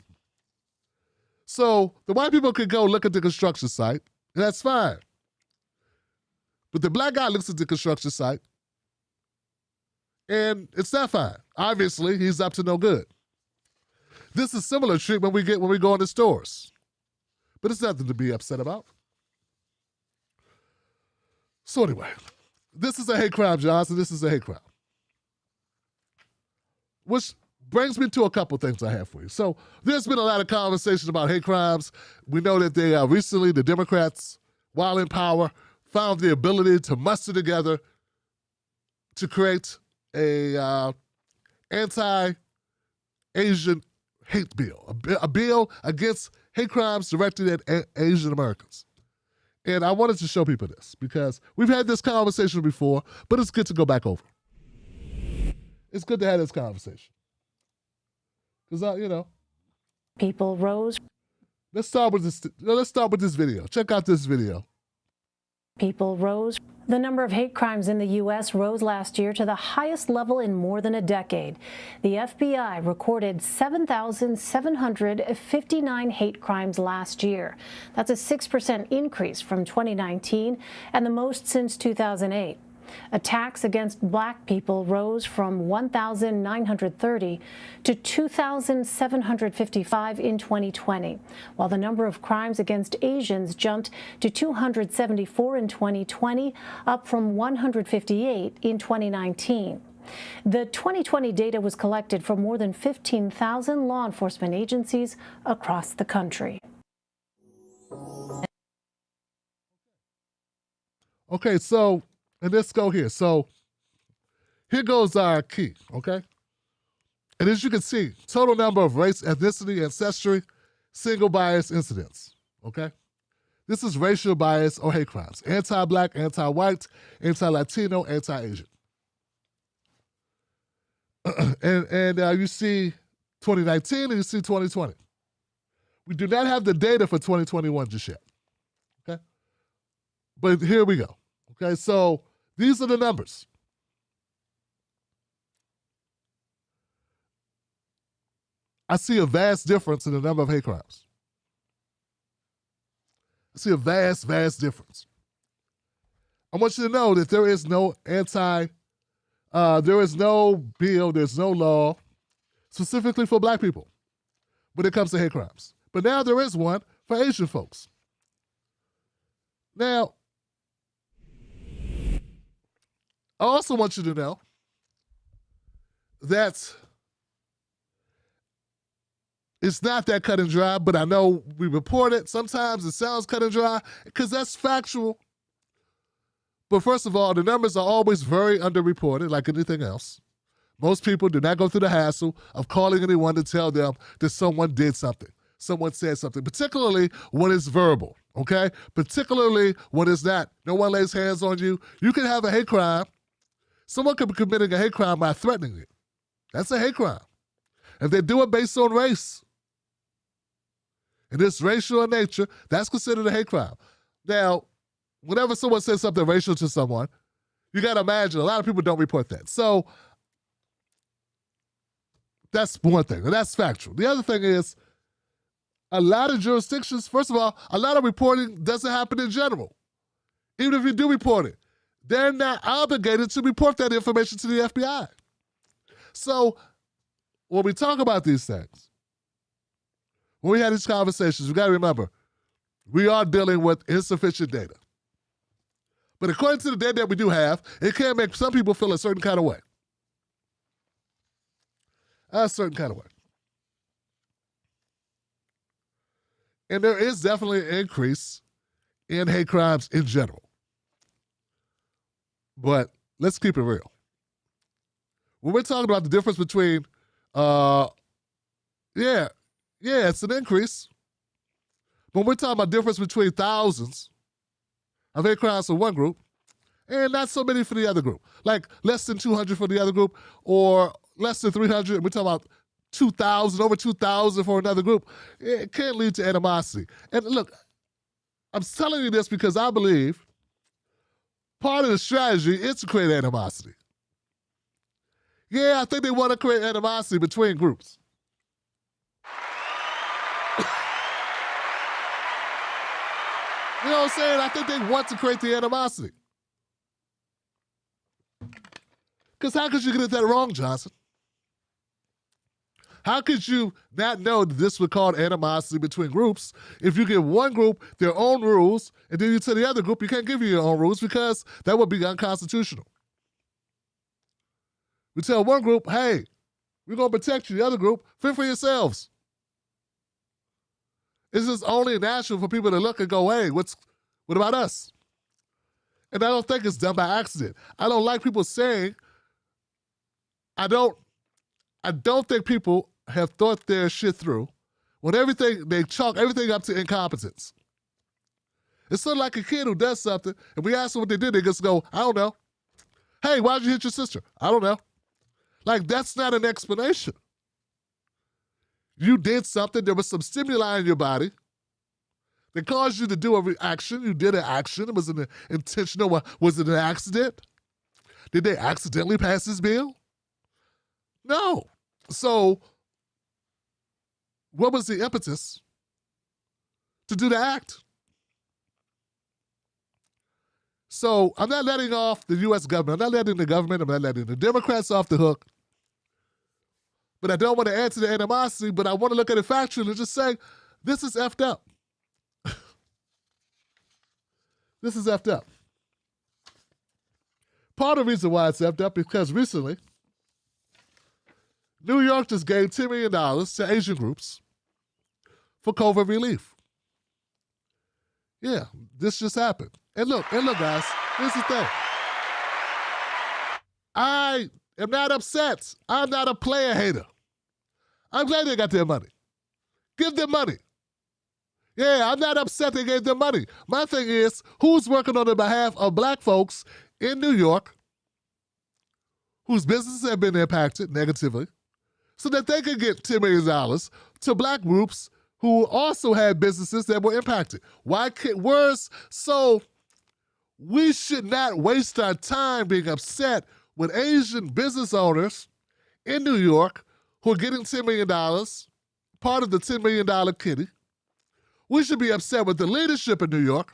So the white people could go look at the construction site, and that's fine. But the black guy looks at the construction site, and it's not fine. Obviously, he's up to no good. This is similar treatment we get when we go into stores. But it's nothing to be upset about. So anyway, this is a hate crime, Johnson. This is a hate crime. Which brings me to a couple things I have for you. So there's been a lot of conversation about hate crimes. We know that they recently, the Democrats, while in power, found the ability to muster together to create a anti-Asian hate bill, a bill against hate crimes directed at Asian Americans. And I wanted to show people this because we've had this conversation before, but it's good to go back over. It's good to have this conversation. Because, people rose. Let's start with this video. Check out this video. People rose. The number of hate crimes in the U.S. rose last year to the highest level in more than a decade. The FBI recorded 7,759 hate crimes last year. That's a 6% increase from 2019 and the most since 2008. Attacks against black people rose from 1,930 to 2,755 in 2020, while the number of crimes against Asians jumped to 274 in 2020, up from 158 in 2019. The 2020 data was collected from more than 15,000 law enforcement agencies across the country. Okay, so and let's go here. So here goes our key, okay? And as you can see, total number of race, ethnicity, ancestry, single bias incidents, okay? This is racial bias or hate crimes. Anti-black, anti-white, anti-Latino, anti-Asian. and you see 2019 and you see 2020. We do not have the data for 2021 just yet, okay? But here we go, okay? So these are the numbers. I see a vast difference in the number of hate crimes. I see a vast, vast difference. I want you to know that there is no there is no bill, there's no law specifically for black people when it comes to hate crimes. But now there is one for Asian folks. Now, I also want you to know that it's not that cut and dry, but I know we report it. Sometimes it sounds cut and dry because that's factual. But first of all, the numbers are always very underreported, like anything else. Most people do not go through the hassle of calling anyone to tell them that someone did something, someone said something, particularly when it's verbal, okay? Particularly when it's not. No one lays hands on you. You can have a hate crime. Someone could be committing a hate crime by threatening you. That's a hate crime. If they do it based on race, and it's racial in nature, that's considered a hate crime. Now, whenever someone says something racial to someone, you got to imagine a lot of people don't report that. So that's one thing, and that's factual. The other thing is, a lot of jurisdictions, first of all, a lot of reporting doesn't happen in general. Even if you do report it, they're not obligated to report that information to the FBI. So when we talk about these things, when we have these conversations, we got to remember, we are dealing with insufficient data. But according to the data that we do have, it can make some people feel a certain kind of way. A certain kind of way. And there is definitely an increase in hate crimes in general. But let's keep it real. When we're talking about the difference between, it's an increase. But we're talking about the difference between thousands of hate crimes for one group and not so many for the other group. Like less than 200 for the other group or less than 300. We're talking about 2,000, over 2,000 for another group. It can lead to animosity. And look, I'm telling you this because I believe part of the strategy is to create animosity. Yeah, I think they want to create animosity between groups. You know what I'm saying? I think they want to create the animosity. Because how could you get that wrong, Johnson? How could you not know that this would cause animosity between groups if you give one group their own rules and then you tell the other group you can't give you your own rules because that would be unconstitutional? We tell one group, hey, we're going to protect you. The other group, fend for yourselves. It's just only natural for people to look and go, hey, what about us? And I don't think it's done by accident. I don't like people saying, I don't think people have thought their shit through when they chalk everything up to incompetence. It's sort of like a kid who does something, and we ask them what they did, they just go, I don't know. Hey, why'd you hit your sister? I don't know. Like, that's not an explanation. You did something, there was some stimuli in your body that caused you to do a reaction. You did an action. It was an intentional. Was it an accident? Did they accidentally pass this bill? No. So, what was the impetus to do the act? So, I'm not letting off the U.S. government. I'm not letting the government, I'm not letting the Democrats off the hook. But I don't want to add to the animosity, but I want to look at it factually and just say, this is effed up. This is effed up. Part of the reason why it's effed up is because recently, New York just gave $10 million to Asian groups for COVID relief. Yeah, this just happened. And look, guys, here's the thing. I am not upset. I'm not a player hater. I'm glad they got their money. Give them money. Yeah, I'm not upset they gave them money. My thing is, who's working on the behalf of black folks in New York whose businesses have been impacted negatively so that they could get $10 million to black groups who also had businesses that were impacted? So we should not waste our time being upset with Asian business owners in New York who are getting $10 million, part of the $10 million kitty. We should be upset with the leadership in New York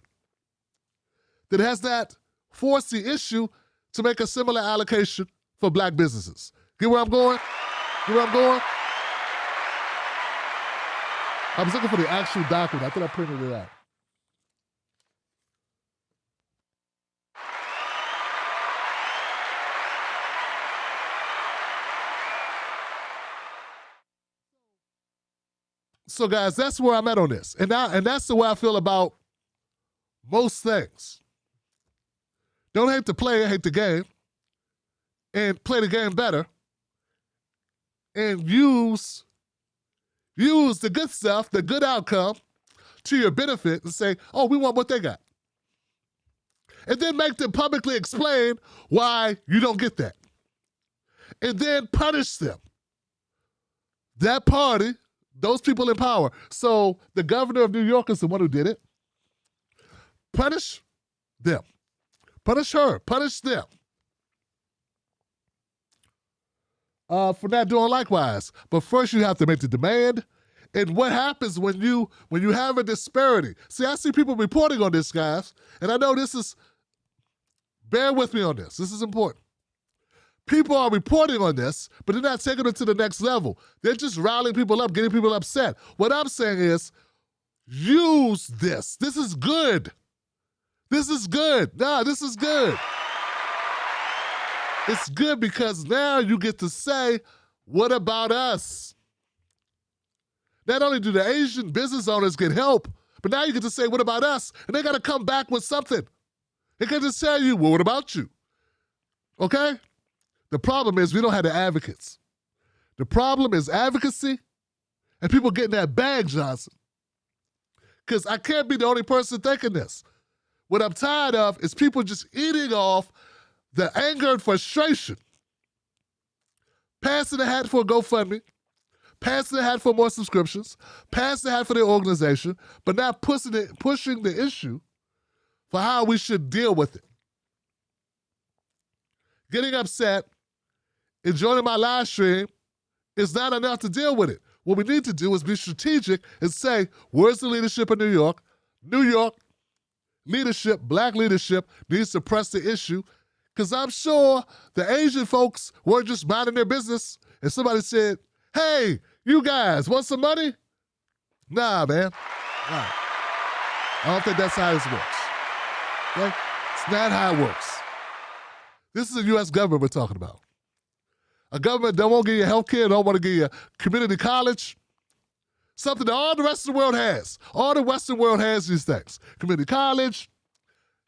that has not forced the issue to make a similar allocation for black businesses. Get where I'm going? Get where I'm going? I was looking for the actual document. I thought I printed it out. So, guys, that's where I'm at on this. And that's the way I feel about most things. Don't hate the player, hate the game. And play the game better. And use the good stuff, the good outcome, to your benefit and say, oh, we want what they got. And then make them publicly explain why you don't get that. And then punish them. that party, those people in power. So the governor of New York is the one who did it. Punish them. Punish her. Punish them. For not doing likewise. But first you have to make the demand. And what happens when you have a disparity? See, I see people reporting on this, guys, and I know this is, bear with me on this. This is important. People are reporting on this, but they're not taking it to the next level. They're just riling people up, getting people upset. What I'm saying is, use this. This is good. This is good. Nah, this is good. It's good because now you get to say, what about us? Not only do the Asian business owners get help, but now you get to say, what about us? And they got to come back with something. They can just tell you, well, what about you? Okay? The problem is we don't have the advocates. The problem is advocacy and people getting that bag, Johnson. Because I can't be the only person thinking this. What I'm tired of is people just eating off the anger and frustration, passing the hat for a GoFundMe, passing the hat for more subscriptions, passing the hat for their organization, but not pushing the issue for how we should deal with it. Getting upset and joining my live stream is not enough to deal with it. What we need to do is be strategic and say, where's the leadership in New York? New York leadership, black leadership, needs to press the issue, because I'm sure the Asian folks weren't just minding their business and somebody said, hey, you guys, want some money? Nah, man. Nah. I don't think that's how this works. Okay? It's not how it works. This is a U.S. government we're talking about. A government that won't give you health care, don't want to give you community college. Something that all the rest of the world has. All the Western world has these things. Community college,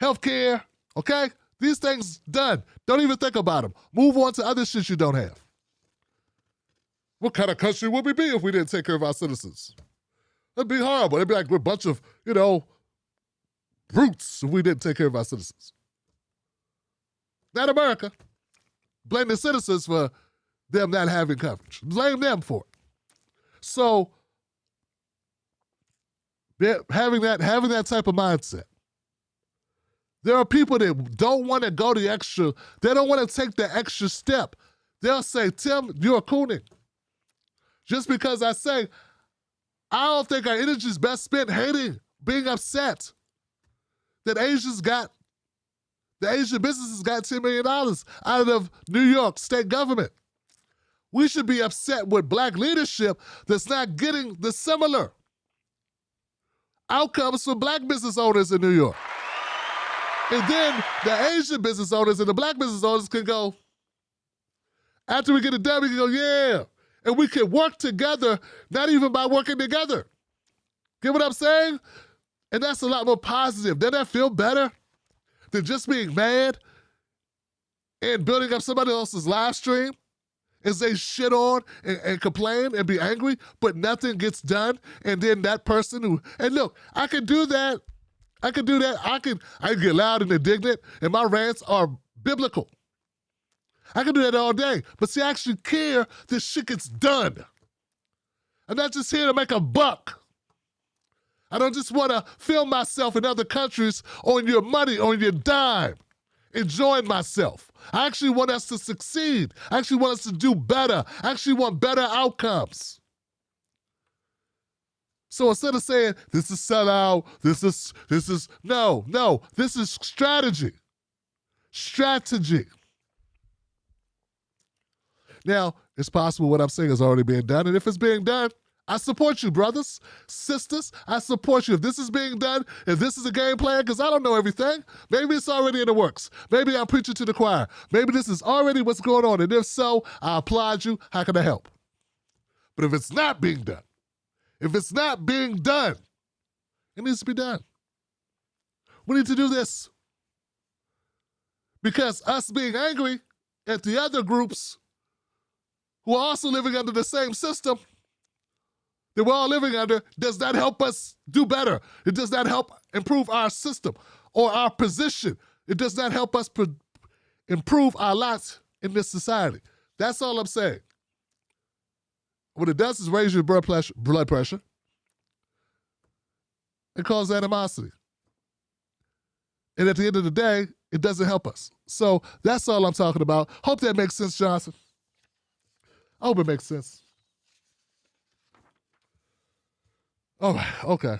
health care, okay? These things done. Don't even think about them. Move on to other shit you don't have. What kind of country would we be if we didn't take care of our citizens? That'd be horrible. It'd be like we're a bunch of, brutes if we didn't take care of our citizens. Not America. Blame the citizens for them not having coverage. Blame them for it. So, having that type of mindset. There are people that don't want to go the extra, they don't want to take the extra step. They'll say, Tim, you're cooning. Just because I say, I don't think our energy is best spent hating, being upset that the Asian businesses got $10 million out of New York state government. We should be upset with black leadership that's not getting the similar outcomes for black business owners in New York. And then the Asian business owners and the black business owners can go, after we get it done, we can go, yeah. And we can work together, not even by working together. Get what I'm saying? And that's a lot more positive. Doesn't that feel better than just being mad and building up somebody else's live stream as they shit on and complain and be angry, but nothing gets done? And then that person who, and look, I can do that. I can get loud and indignant, and my rants are biblical. I can do that all day. But see, I actually care this shit gets done. I'm not just here to make a buck. I don't just want to film myself in other countries on your money, on your dime, enjoying myself. I actually want us to succeed. I actually want us to do better. I actually want better outcomes. So instead of saying, this is sellout, this is, no, this is strategy. Strategy. Now, it's possible what I'm saying is already being done, and if it's being done, I support you, brothers, sisters. I support you. If this is being done, if this is a game plan, because I don't know everything, maybe it's already in the works. Maybe I'm preaching to the choir. Maybe this is already what's going on, and if so, I applaud you. How can I help? But if it's not being done, it needs to be done. We need to do this. Because us being angry at the other groups who are also living under the same system that we're all living under does not help us do better. It does not help improve our system or our position. It does not help us improve our lots in this society. That's all I'm saying. What it does is raise your blood pressure and cause animosity. And at the end of the day, it doesn't help us. So that's all I'm talking about. Hope that makes sense, Johnson. I hope it makes sense. All right, okay.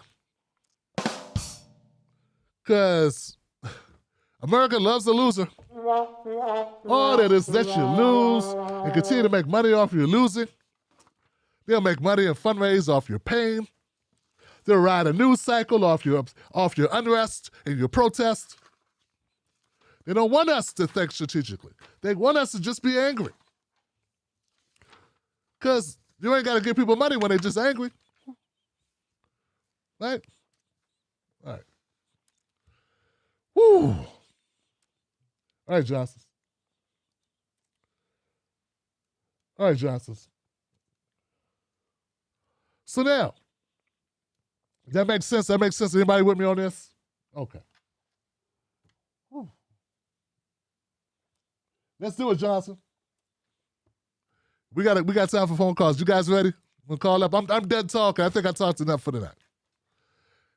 Because America loves a loser. All that is that you lose and continue to make money off your losing. They'll make money and fundraise off your pain. They'll ride a news cycle off your unrest and your protest. They don't want us to think strategically. They want us to just be angry. Because you ain't got to give people money when they're just angry. Right? All right. Woo. All right, Johnson. All right, Johnson. So now, that makes sense. That makes sense. Anybody with me on this? Okay. Whew. Let's do it, Johnson. We got time for phone calls. You guys ready? We'll call up. I'm done talking. I think I talked enough for tonight.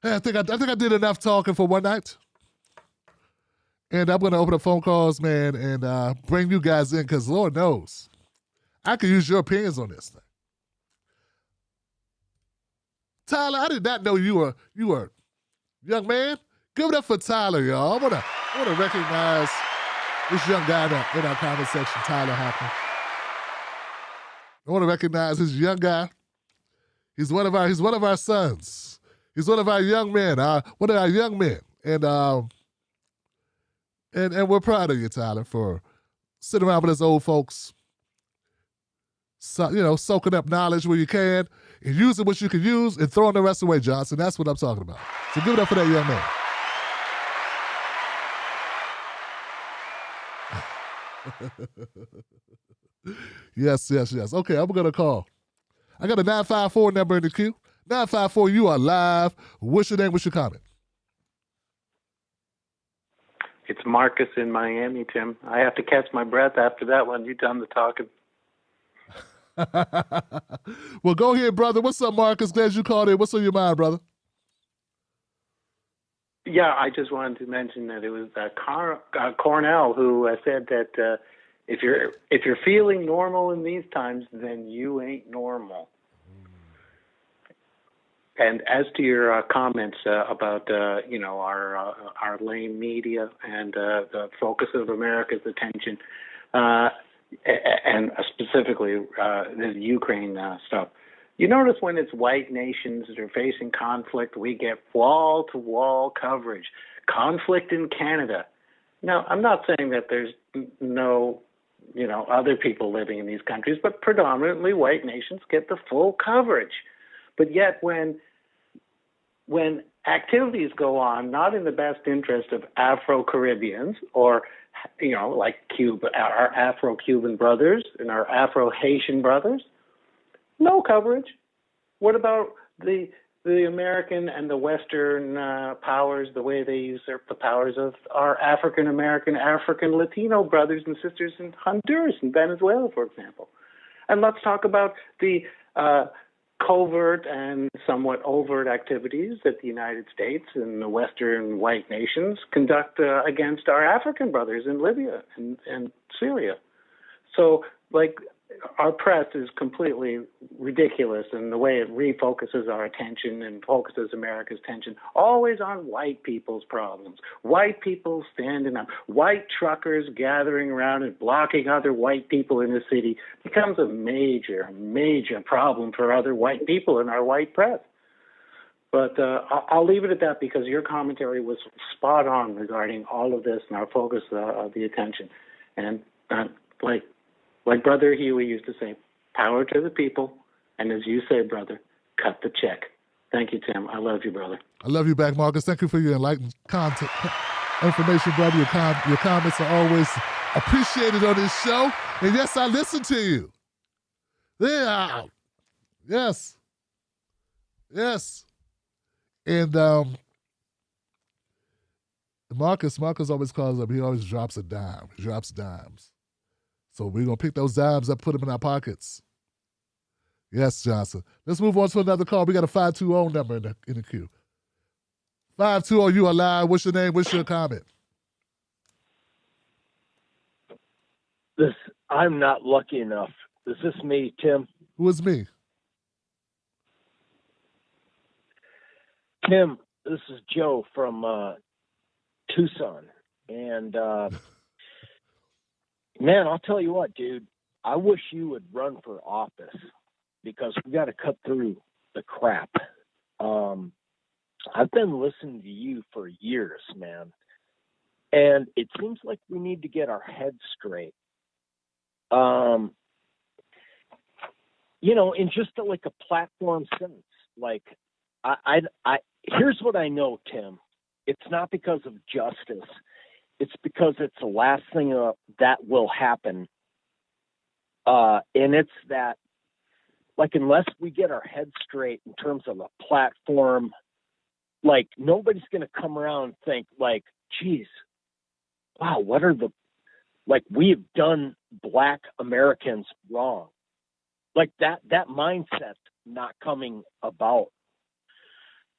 Hey, I think I did enough talking for one night. And I'm gonna open up phone calls, man, and bring you guys in because Lord knows, I could use your opinions on this thing. Tyler, I did not know you were young man. Give it up for Tyler, y'all. I wanna recognize this young guy in our comment section, Tyler Hoffman. I want to recognize this young guy. He's one of our sons. He's one of our young men. One of our young men, and we're proud of you, Tyler, for sitting around with us old folks. So, soaking up knowledge where you can, and using what you can use, and throwing the rest away, Johnson. That's what I'm talking about. So give it up for that young man. Yes. Okay, I'm going to call. I got a 954 number in the queue. 954, you are live. What's your name? What's your comment? It's Marcus in Miami, Tim. I have to catch my breath after that one. You done the talking. Well, go ahead, brother. What's up, Marcus? Glad you called in. What's on your mind, brother? Yeah, I just wanted to mention that it was Cornell who said that if you're feeling normal in these times, then you ain't normal. And as to your comments about our lame media and the focus of America's attention, and specifically the Ukraine stuff. You notice when it's white nations that are facing conflict, we get wall-to-wall coverage. Conflict in Canada. Now, I'm not saying that there's no, other people living in these countries, but predominantly white nations get the full coverage. But yet when activities go on not in the best interest of Afro-Caribbeans or, like Cuba, our Afro-Cuban brothers and our Afro-Haitian brothers, no coverage. What about the American and the Western powers, the way they usurp the powers of our African-American, African-Latino brothers and sisters in Honduras and Venezuela, for example? And let's talk about the covert and somewhat overt activities that the United States and the Western white nations conduct against our African brothers in Libya and Syria. So, our press is completely ridiculous in the way it refocuses our attention and focuses America's attention always on white people's problems. White people standing up, white truckers gathering around and blocking other white people in the city becomes a major, major problem for other white people in our white press. But I'll leave it at that because your commentary was spot on regarding all of this and our focus of the attention. And like Brother Huey used to say, power to the people, and as you say, brother, cut the check. Thank you, Tim. I love you, brother. I love you back, Marcus. Thank you for your enlightened information, brother. Your comments are always appreciated on this show. And yes, I listen to you. Yeah. Yes. And Marcus always calls up. He always drops a dime. He drops dimes. So we're going to pick those dimes up, put them in our pockets. Yes, Johnson. Let's move on to another call. We got a 520 number in the queue. 520, you are live. What's your name? What's your comment? I'm not lucky enough. Is this me, Tim? Who is me? Tim, this is Joe from Tucson. And, man, I'll tell you what, dude. I wish you would run for office because we got to cut through the crap. I've been listening to you for years, man. And it seems like we need to get our heads straight. In just like a platform sense, like I here's what I know, Tim. It's not because of justice. It's because it's the last thing that will happen. And it's that, like, unless we get our heads straight in terms of a platform, like, nobody's going to come around and think, like, geez, wow, we have done Black Americans wrong. Like that mindset not coming about.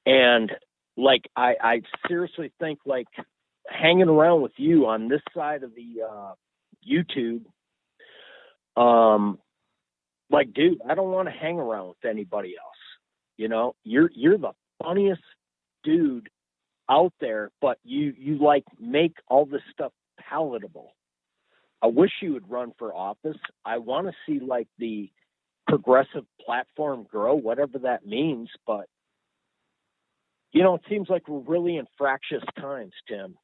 And like, I seriously think, like, hanging around with you on this side of the YouTube, like, dude, I don't want to hang around with anybody else. You're the funniest dude out there, but you like make all this stuff palatable. I wish you would run for office. I want to see, like, the progressive platform grow, whatever that means. But, it seems like we're really in fractious times, Tim.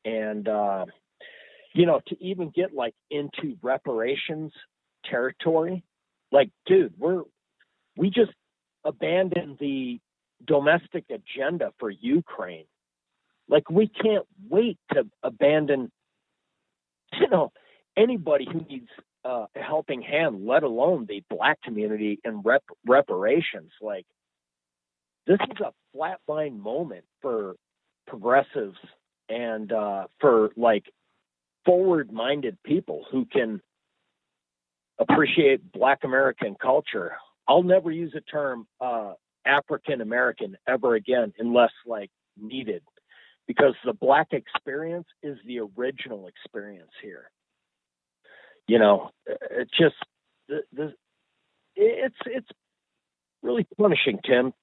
And, to even get, like, into reparations territory, like, dude, we just abandoned the domestic agenda for Ukraine. Like, we can't wait to abandon anybody who needs a helping hand, let alone the Black community in reparations. Like, this is a flatline moment for progressives and for, like, forward-minded people who can appreciate Black American culture. I'll never use the term African American ever again unless, like, needed. Because the Black experience is the original experience here. It just it's really punishing, Tim.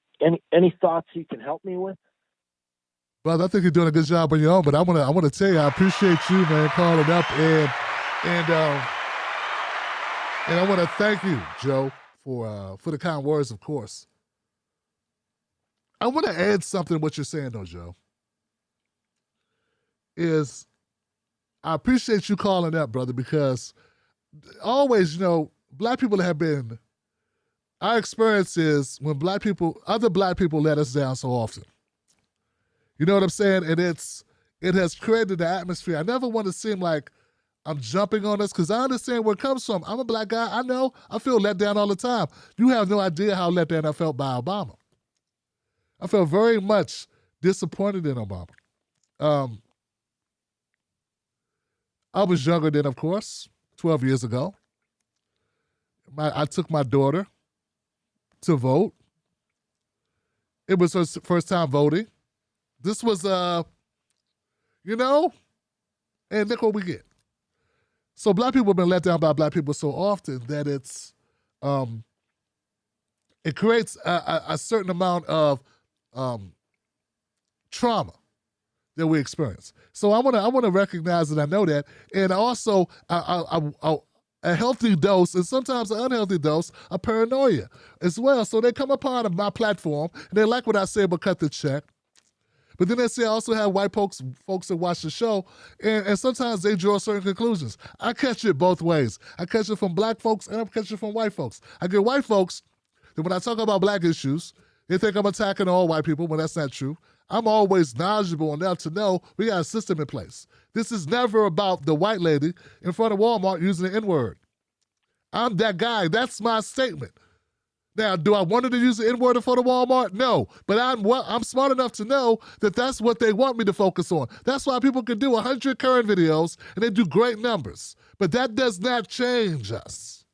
Any thoughts you can help me with? Well, I think you're doing a good job on your own, but I want to tell you, I appreciate you, man, calling up, and I want to thank you, Joe, for the kind words, of course. I want to add something to what you're saying, though, Joe. I appreciate you calling up, brother, because always, Black people have been, our experience is when other Black people let us down so often. You know what I'm saying? And it has created the atmosphere. I never want to seem like I'm jumping on us because I understand where it comes from. I'm a Black guy. I know. I feel let down all the time. You have no idea how let down I felt by Obama. I felt very much disappointed in Obama. I was younger then, of course, 12 years ago. I took my daughter to vote. It was her first time voting. This was, and look what we get. So Black people have been let down by Black people so often that it creates a certain amount of trauma that we experience. So I want to recognize that I know that, and also a healthy dose and sometimes an unhealthy dose of paranoia as well. So they come upon my platform and they like what I say about cut the check. But then they say I also have white folks that watch the show, and sometimes they draw certain conclusions. I catch it both ways. I catch it from Black folks and I catch it from white folks. I get white folks that when I talk about Black issues, they think I'm attacking all white people when that's not true. I'm always knowledgeable enough to know we got a system in place. This is never about the white lady in front of Walmart using the N-word. I'm that guy. That's my statement. Now, do I want her to use the N-word in front of Walmart? No. But I'm smart enough to know that that's what they want me to focus on. That's why people can do 100 current videos and they do great numbers. But that does not change us.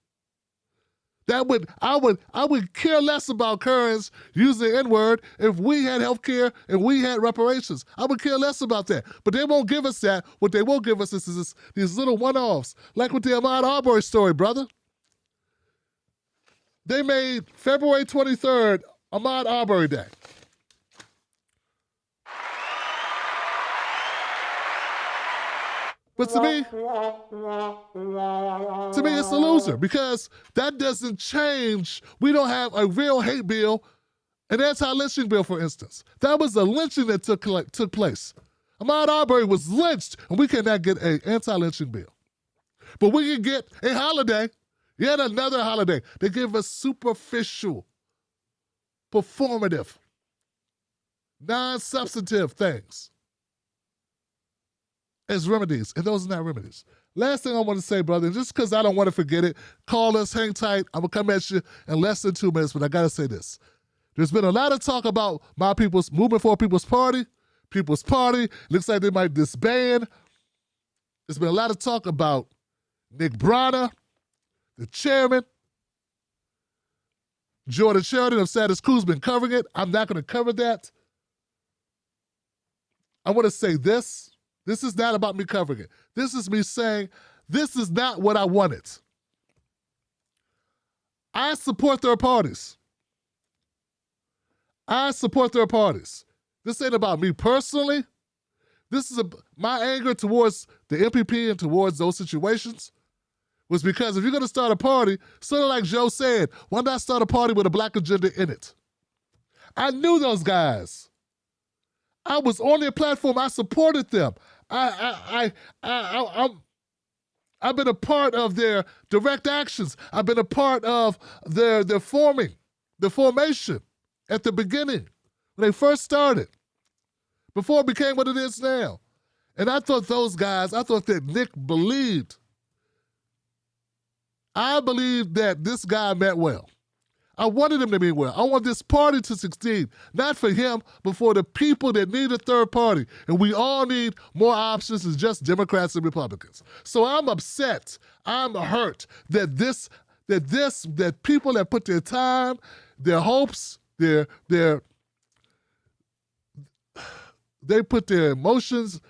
I would care less about currents using the N-word if we had health care and we had reparations. I would care less about that. But they won't give us that. What they will give us is these little one-offs, like with the Ahmaud Arbery story, brother. They made February 23rd Ahmaud Arbery Day. But to me, it's a loser because that doesn't change. We don't have a real hate bill, an anti-lynching bill, for instance. That was a lynching that took place. Ahmaud Arbery was lynched, and we cannot get an anti-lynching bill. But we can get a holiday, yet another holiday. They give us superficial, performative, non-substantive things as remedies, and those are not remedies. Last thing I want to say, brother, and just because I don't want to forget it, call us, hang tight. I'm going to come at you in less than 2 minutes, but I got to say this. There's been a lot of talk about my people's movement for People's Party. People's Party looks like they might disband. There's been a lot of talk about Nick Bronner, the chairman. Jordan Sheridan of Status Quo's been covering it. I'm not going to cover that. I want to say this. This is not about me covering it. This is me saying, this is not what I wanted. I support third parties. I support third parties. This ain't about me personally. This is my anger towards the MPP and towards those situations was because if you're going to start a party, sort of like Joe said, why not start a party with a black agenda in it? I knew those guys. I was on their platform. I supported them. I've been a part of their direct actions. I've been a part of their formation at the beginning when they first started, before it became what it is now. And I thought that Nick believed. I believed that this guy meant well. I wanted him to mean well. I want this party to succeed, not for him, but for the people that need a third party. And we all need more options than just Democrats and Republicans. So I'm upset. I'm hurt that people that put their time, their hopes, they put their emotions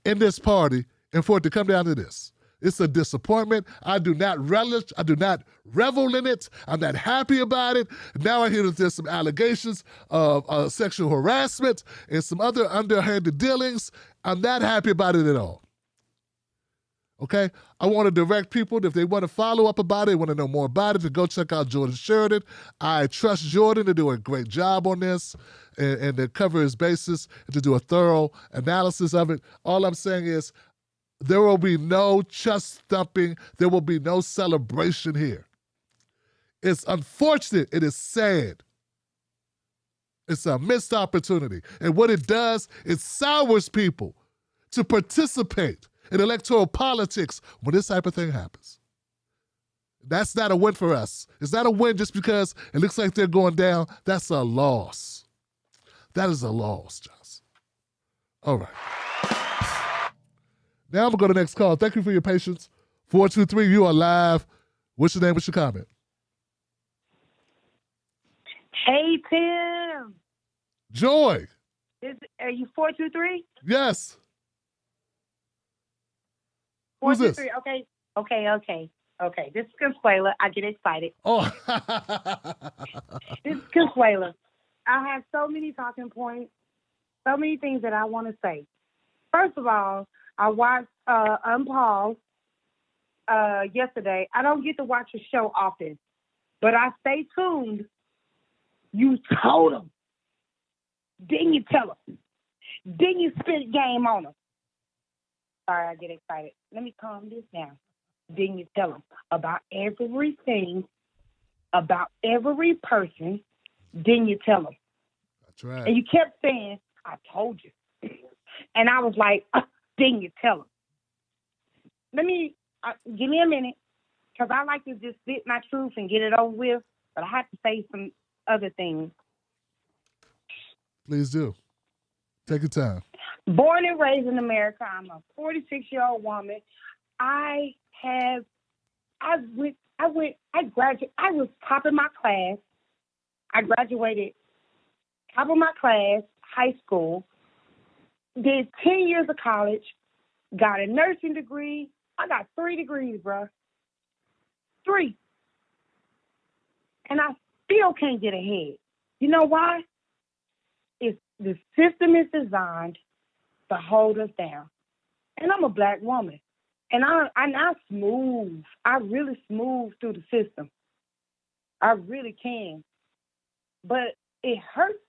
in this party, and for it to come down to this. It's a disappointment. I do not relish. I do not revel in it. I'm not happy about it. Now I hear that there's some allegations of sexual harassment and some other underhanded dealings. I'm not happy about it at all. Okay? I want to direct people, if they want to follow up about it, want to know more about it, to go check out Jordan Sheridan. I trust Jordan to do a great job on this and to cover his bases and to do a thorough analysis of it. All I'm saying is, there will be no chest thumping. There will be no celebration here. It's unfortunate. It is sad. It's a missed opportunity. And what it does, it sours people to participate in electoral politics when this type of thing happens. That's not a win for us. It's not a win just because it looks like they're going down. That's a loss. That is a loss, Joss. All right. Now I'm going to go to the next call. Thank you for your patience. 423, you are live. What's your name? What's your comment? Hey, Tim. Joy. Are you 423? Yes. Who's this? 423. Okay. This is Consuela. I get excited. Oh. This is Consuela. I have so many talking points, so many things that I want to say. First of all, I watched Unpause yesterday. I don't get to watch the show often, but I stay tuned. You told them. Didn't you tell them? Didn't you spit game on them? Sorry, I get excited. Let me calm this down. Didn't you tell them about everything, about every person? Didn't you tell them? That's right. And you kept saying, I told you. And I was like, didn't you tell them? Give me a minute, because I like to just spit my truth and get it over with, but I have to say some other things. Please do. Take your time. Born and raised in America, I'm a 46-year-old woman. I have I was top of my class. I graduated top of my class, high school, did 10 years of college, got a nursing degree. I got 3 degrees, bro. 3. And I still can't get ahead. You know why? The system is designed to hold us down. And I'm a black woman. And I smooth. I really smooth through the system. I really can. But it hurts.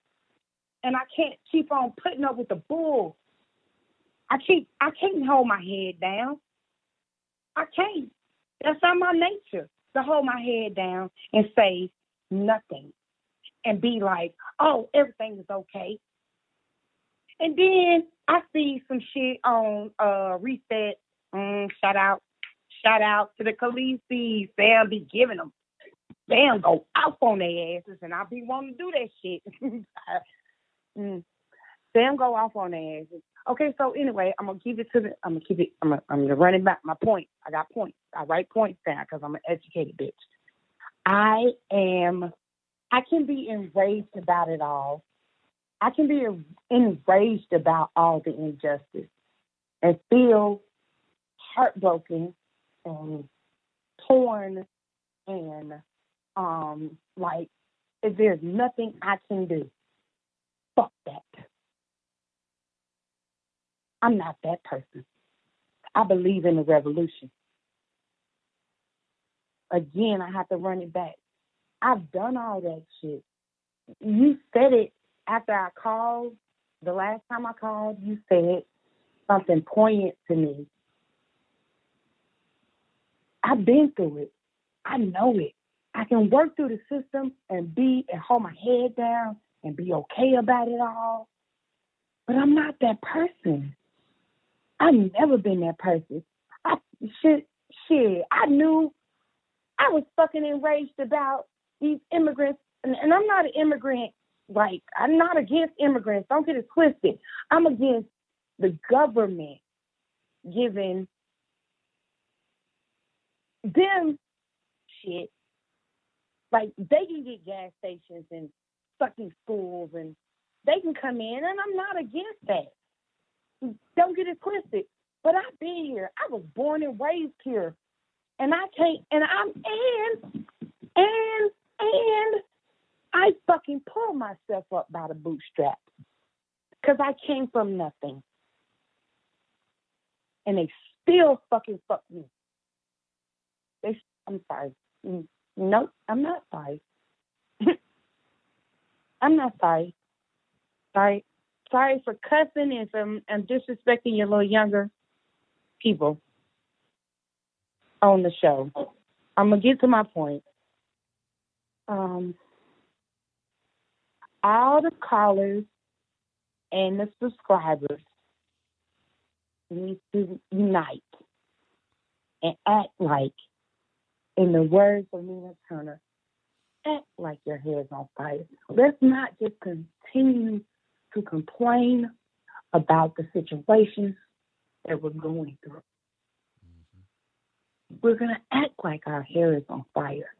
And I can't keep on putting up with the bull. I can't hold my head down. I can't. That's not my nature, to hold my head down and say nothing. And be like, oh, everything is okay. And then I see some shit on Reset. Shout out to the Khaleesi's. They'll be giving them. They'll go out on their asses, and I be wanting to do that shit. They'll go off on their asses. Okay, so anyway, I'm gonna run it back. My point. I got points. I write points down because I'm an educated bitch. I can be enraged about it all. I can be enraged about all the injustice and feel heartbroken and torn and like if there's nothing I can do. Fuck that. I'm not that person. I believe in the revolution. Again, I have to run it back. I've done all that shit. You said it after I called. The last time I called, you said something poignant to me. I've been through it. I know it. I can work through the system and hold my head down and be okay about it all. But I'm not that person. I've never been that person. I knew I was fucking enraged about these immigrants. And I'm not an immigrant. Like, I'm not against immigrants. Don't get it twisted. I'm against the government giving them shit. Like, they can get gas stations and fucking schools and they can come in, and I'm not against that. Don't get it twisted. But I've been here. I was born and raised here. And I can't, and I fucking pull myself up by the bootstrap. Because I came from nothing. And they still fucking fuck me. I'm sorry. Nope, I'm not sorry. I'm not sorry. Sorry for cussing and for disrespecting your little younger people on the show. I'm going to get to my point. All the callers and the subscribers need to unite and act like, in the words of Nina Turner, act like your hair is on fire. Let's not just continue to complain about the situations that we're going through. We're going to act like our hair is on fire.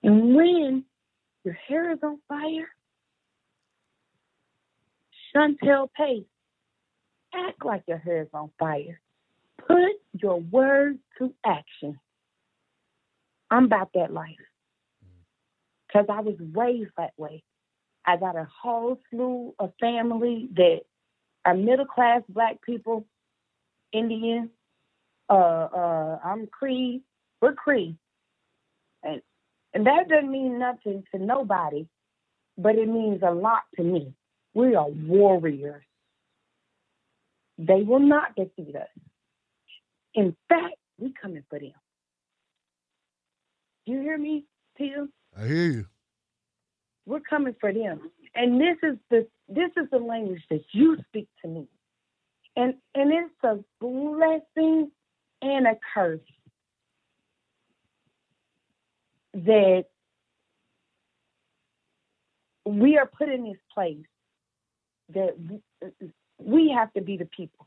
And when your hair is on fire, Chantel Pace, act like your hair is on fire. Put your words to action. I'm about that life. Because I was raised that way. I got a whole slew of family that are middle-class black people, Indian. I'm Cree. We're Cree. And that doesn't mean nothing to nobody, but it means a lot to me. We are warriors. They will not defeat us. In fact, we coming for them. You hear me, Tim? I hear you. We're coming for them. And this is the language that you speak to me. And it's a blessing and a curse that we are put in this place that we have to be the people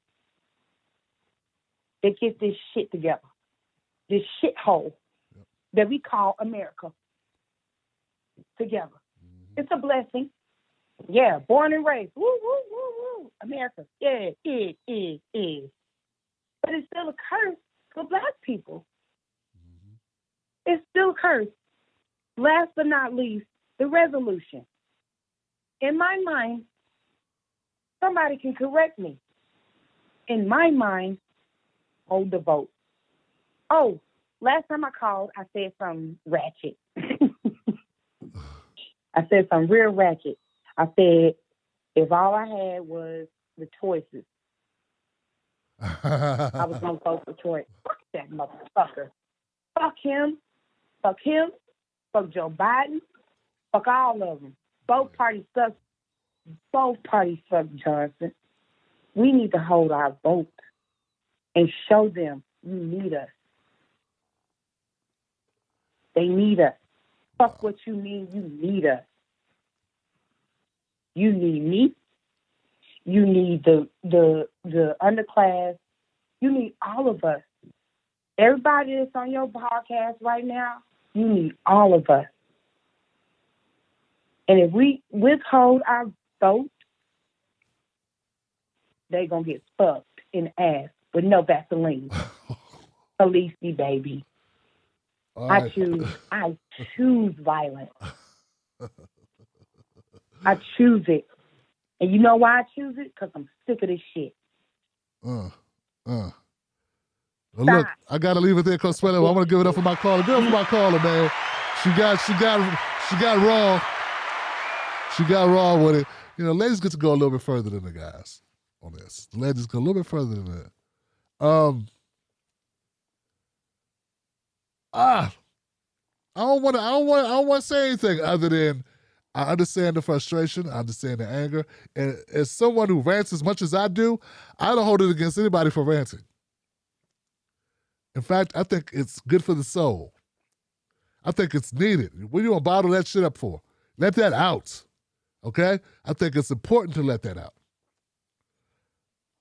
that get this shit together, this shithole. Yep. that we call America together. It's a blessing. Yeah, born and raised. Woo, woo, woo, woo. America. Yeah, it is. But it's still a curse for Black people. It's still a curse. Last but not least, the resolution. In my mind, somebody can correct me. In my mind, hold the vote. Oh, last time I called, I said something ratchet. I said something real ratchet. I said, if all I had was the choices, I was going to vote for Troy. Fuck that motherfucker. Fuck him. Fuck him. Fuck Joe Biden. Fuck all of them. Both parties suck. Both parties suck, Johnson. We need to hold our vote and show them you need us. They need us. Fuck what you mean you need us. You need me. You need the underclass. You need all of us. Everybody that's on your podcast right now, you need all of us. And if we withhold our vote, they're going to get fucked in the ass with no Vaseline. Khaleesi, baby. Right. I choose violence. I choose it. And you know why I choose it? Because I'm sick of this shit. Well, look, I gotta leave it there, Coach Swelly. I want to give it up for my caller. Give it up for my caller, man. She got raw. She got raw with it. You know, ladies get to go a little bit further than the guys on this. The ladies go a little bit further than that. I don't want to say anything other than I understand the frustration, I understand the anger, and as someone who rants as much as I do, I don't hold it against anybody for ranting. In fact, I think it's good for the soul. I think it's needed. What are you gonna bottle that shit up for? Let that out, okay? I think it's important to let that out.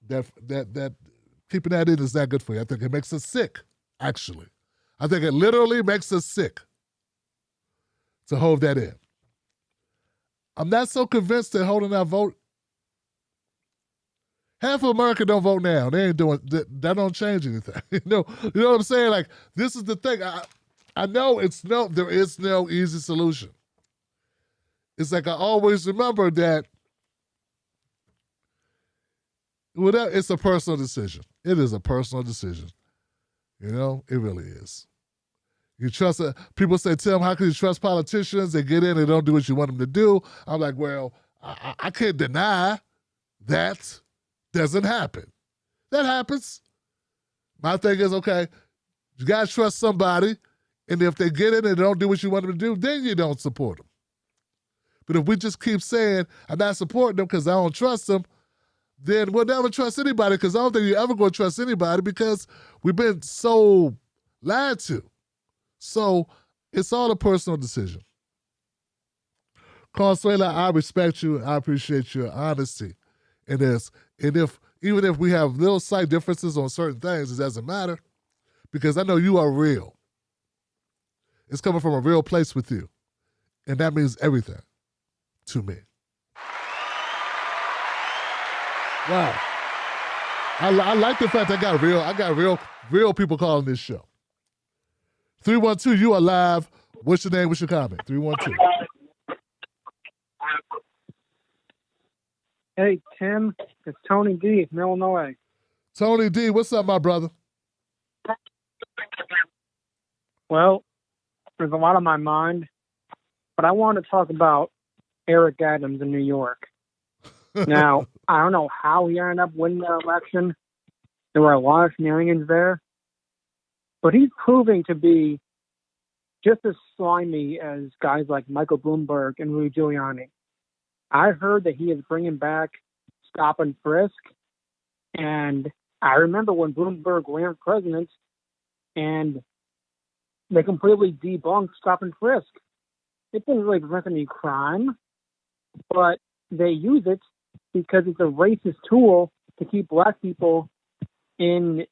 That keeping that in is not good for you. I think it makes us sick, actually. I think it literally makes us sick to hold that in. I'm not so convinced that holding our vote. Half of America don't vote now. They ain't doing that. Don't change anything. You know what I'm saying? Like, this is the thing. I know there is no easy solution. It's like I always remember that it's a personal decision. It is a personal decision. You know, it really is. You trust people say, Tim, how can you trust politicians? They get in, they don't do what you want them to do. I'm like, well, I can't deny that doesn't happen. That happens. My thing is, okay, you got to trust somebody, and if they get in and they don't do what you want them to do, then you don't support them. But if we just keep saying, I'm not supporting them because I don't trust them, then we'll never trust anybody, because I don't think you're ever going to trust anybody because we've been so lied to. So it's all a personal decision. Consuela, I respect you and I appreciate your honesty in this. And even if we have little slight differences on certain things, it doesn't matter, because I know you are real. It's coming from a real place with you. And that means everything to me. Wow. I like the fact I got real people calling this show. 312, you are live. What's your name? What's your comment? 312. Hey, Tim. It's Tony D from Illinois. Tony D, what's up, my brother? Well, there's a lot on my mind, but I want to talk about Eric Adams in New York. Now, I don't know how he ended up winning that election. There were a lot of shenanigans there. But he's proving to be just as slimy as guys like Michael Bloomberg and Rudy Giuliani. I heard that he is bringing back stop and frisk. And I remember when Bloomberg ran for president and they completely debunked stop and frisk. It didn't really prevent any crime, but they use it because it's a racist tool to keep black people in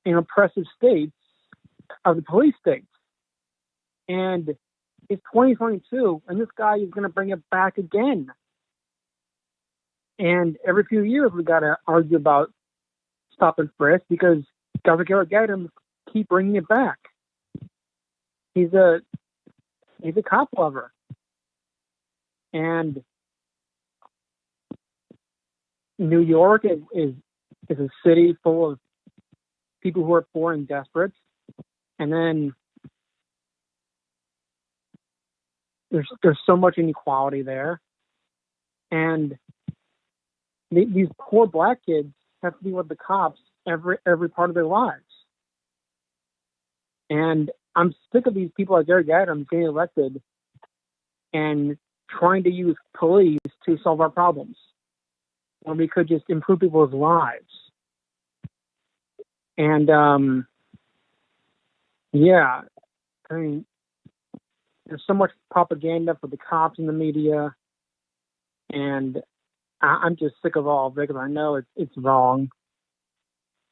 oppressive states of the police states. And it's 2022, and this guy is going to bring it back again. And every few years, we got to argue about stop and frisk because guys like Eric Adams keep bringing it back. He's a cop lover. And New York is a city full of people who are poor and desperate. And then there's so much inequality there. And these poor black kids have to be with the cops every part of their lives. And I'm sick of these people like Eric Adams getting elected and trying to use police to solve our problems when we could just improve people's lives. And yeah, I mean, there's so much propaganda for the cops in the media, and I'm just sick of all of it because I know it's wrong.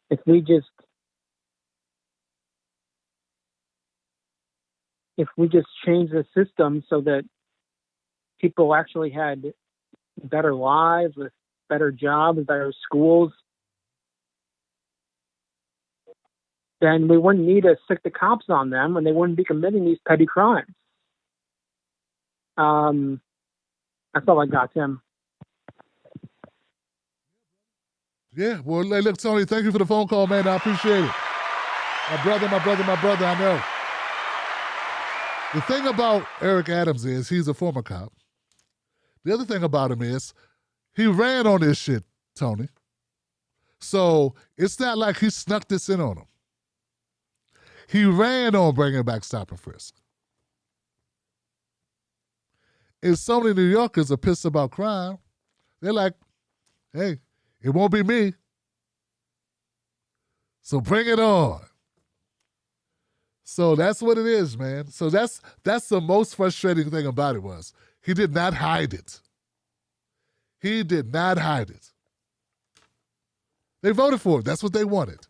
If we just change the system so that people actually had better lives with better jobs, better schools, then we wouldn't need to stick the cops on them and they wouldn't be committing these petty crimes. That's all I got, Tim. Yeah, well, hey, look, Tony, thank you for the phone call, man. I appreciate it. My brother, I know. The thing about Eric Adams is he's a former cop. The other thing about him is he ran on this shit, Tony. So it's not like he snuck this in on him. He ran on bringing back stop and frisk. And so many New Yorkers are pissed about crime. They're like, hey, it won't be me. So bring it on. So that's what it is, man. So that's the most frustrating thing about it was he did not hide it. He did not hide it. They voted for it. That's what they wanted.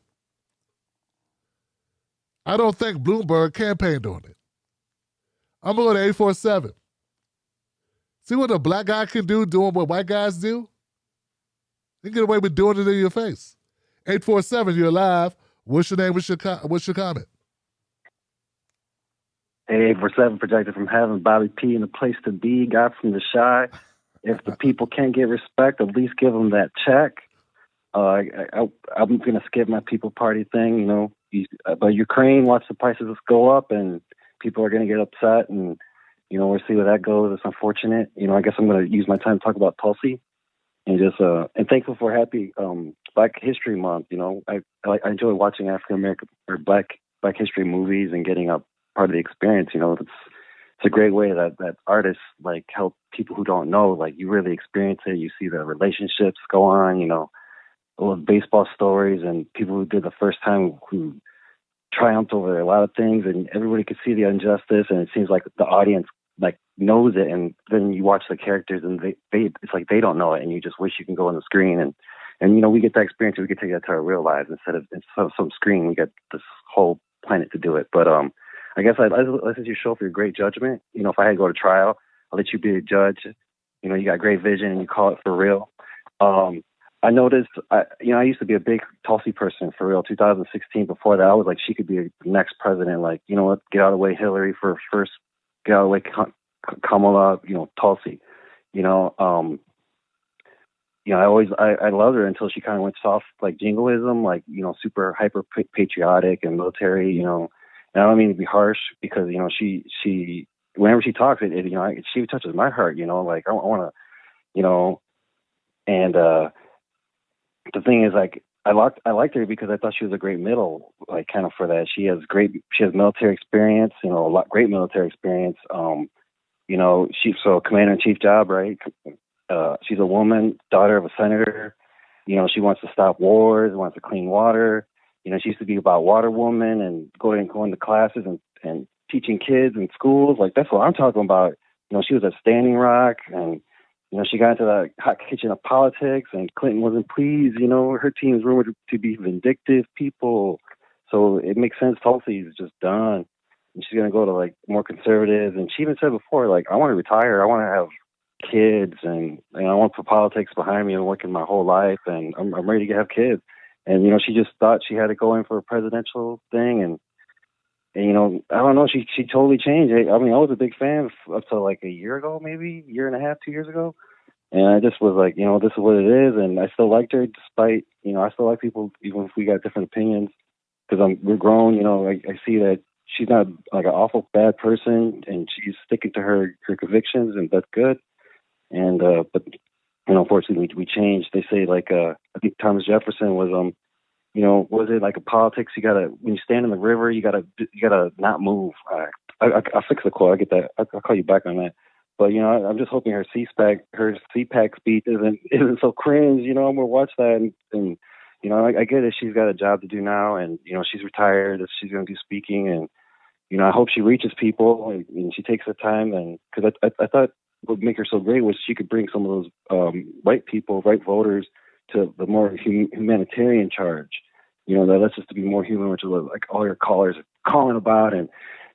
I don't think Bloomberg campaigned on it. I'm going to 847. See what a black guy can do doing what white guys do? You can get away with doing it in your face. 847, you're live. What's your name? What's your comment? Hey, 847, projected from heaven. Bobby P in the place to be. Guy from the Shy. If the people can't get respect, at least give them that check. I'm going to skip my people party thing, you know. But Ukraine wants the prices to go up, and people are going to get upset, and, you know, we'll see where that goes. It's unfortunate. You know, I guess I'm going to use my time to talk about Tulsi. And just and thankful for happy Black History Month. You know, I enjoy watching African American or Black History movies and getting a part of the experience. You know, it's a great way that artists like help people who don't know. Like you really experience it. You see the relationships go on. You know, all of baseball stories and people who did the first time who triumphed over a lot of things, and everybody could see the injustice. And it seems like the audience like knows it, and then you watch the characters and they it's like they don't know it, and you just wish you can go on the screen and you know, we get that experience. We get to take that to our real lives instead of some screen. We get this whole planet to do it. But I guess I'd listen to your show for your great judgment. You know, if I had to go to trial, I'll let you be a judge. You know, you got great vision and you call it for real. I noticed, I used to be a big Tulsi person for real. 2016, before that, I was like, she could be the next president. Like, you know what, get out of the way, Hillary for first, get out of the way, Kamala, you know, Tulsi. You know, I loved her until she kind of went soft, like jingoism, like, you know, super hyper patriotic and military, you know. And I don't mean to be harsh because, you know, she whenever she talks, it you know, she touches my heart, you know, like I want to, you know, and the thing is, like, I liked her because I thought she was a great middle, like, kind of for that. She has military experience, you know, great military experience. You know, she's commander-in-chief job, right? She's a woman, daughter of a senator. You know, she wants to stop wars, wants to clean water. You know, she used to be about water woman and going to classes and teaching kids in schools. Like, that's what I'm talking about. You know, she was at Standing Rock, and, you know, she got into the hot kitchen of politics, and Clinton wasn't pleased. You know, her team is rumored to be vindictive people. So it makes sense Tulsi is just done. and she's going to go to like more conservative. And she even said before, like, I want to retire. I want to have kids, and I want to put politics behind me and working my whole life, and I'm ready to have kids. And, you know, she just thought she had to go in for a presidential thing. And you know, I don't know, she totally changed. I mean, I was a big fan up to like a year ago, maybe a year and a half, 2 years ago. And I just was like, you know, this is what it is. And I still liked her despite, you know, I still like people even if we got different opinions, because we're grown. You know, I see that she's not like an awful bad person, and she's sticking to her convictions, and that's good. And but you know, unfortunately, we changed. They say like I think Thomas Jefferson was you know, was it like a politics? You gotta, when you stand in the river, you gotta not move. I'll fix the quote. I get that. I'll call you back on that. But you know, I'm just hoping her CPAC speech isn't so cringe. You know, I'm gonna watch that, and you know, I get it. She's got a job to do now, and you know, she's retired. She's gonna do speaking, and you know, I hope she reaches people and she takes the time. And because I thought what would make her so great was she could bring some of those white people, white voters, to the more humanitarian charge. You know, that lets us to be more human, which is what, like, all your callers are calling about and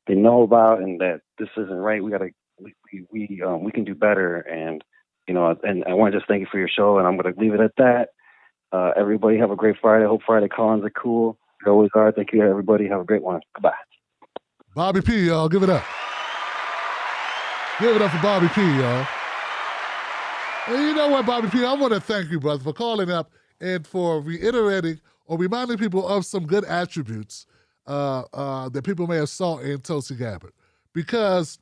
they know about, and that this isn't right. We can do better. And, you know, and I want to just thank you for your show, and I'm going to leave it at that. Everybody have a great Friday. I hope Friday call-ins are cool. They always are. Thank you, everybody. Have a great one. Goodbye. Bobby P, y'all. Give it up. Give it up for Bobby P, y'all. And you know what, Bobby P, I want to thank you, brother, for calling up and for reiterating or reminding people of some good attributes that people may have saw in Tulsi Gabbard. Because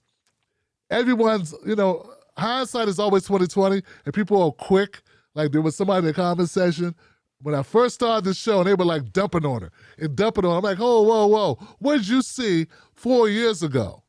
everyone's, you know, hindsight is always 20/20, and people are quick. Like, there was somebody in the comment section when I first started the show, and they were like dumping on her. I'm like, oh, whoa. What did you see 4 years ago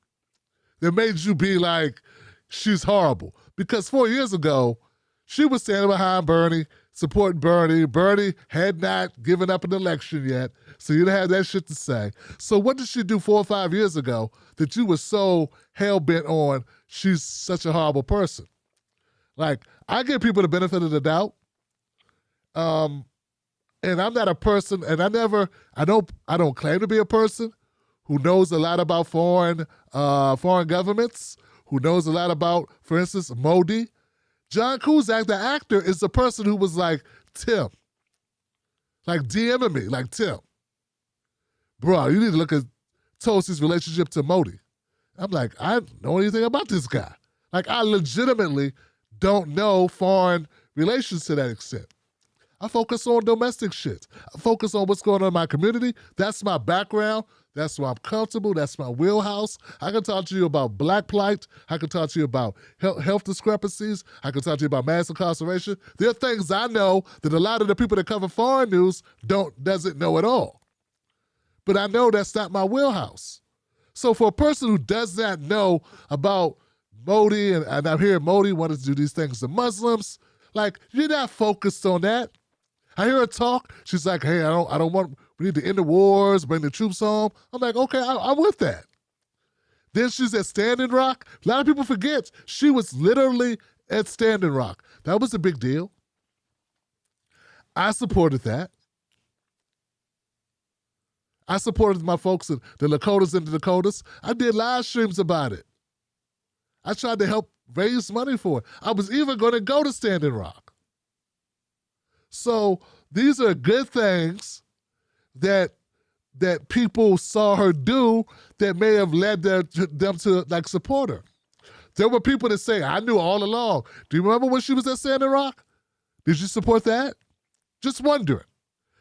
that made you be like, she's horrible? Because 4 years ago, she was standing behind Bernie, supporting Bernie. Bernie had not given up an election yet, so you didn't have that shit to say. So what did she do 4 or 5 years ago that you were so hell-bent on she's such a horrible person? Like, I give people the benefit of the doubt. And I'm not a person, and I don't claim to be a person who knows a lot about foreign governments, who knows a lot about, for instance, Modi. John Cusack, the actor, is the person who was like, Tim, like DMing me, like, Tim, bro, you need to look at Tulsi's relationship to Modi. I'm like, I don't know anything about this guy. Like, I legitimately don't know foreign relations to that extent. I focus on domestic shit. I focus on what's going on in my community. That's my background. That's where I'm comfortable. That's my wheelhouse. I can talk to you about black plight. I can talk to you about health discrepancies. I can talk to you about mass incarceration. There are things I know that a lot of the people that cover foreign news doesn't know at all. But I know that's not my wheelhouse. So for a person who does not know about Modi, and I'm hearing Modi wanted to do these things to Muslims, like, you're not focused on that. I hear her talk. She's like, hey, I don't want, we need to end the wars, bring the troops home. I'm like, okay, I'm with that. Then she's at Standing Rock. A lot of people forget she was literally at Standing Rock. That was a big deal. I supported that. I supported my folks in the Lakotas and the Dakotas. I did live streams about it. I tried to help raise money for it. I was even going to go to Standing Rock. So these are good things that people saw her do that may have led them to like support her. There were people that say, I knew all along. Do you remember when she was at Standing Rock? Did you support that? Just wondering.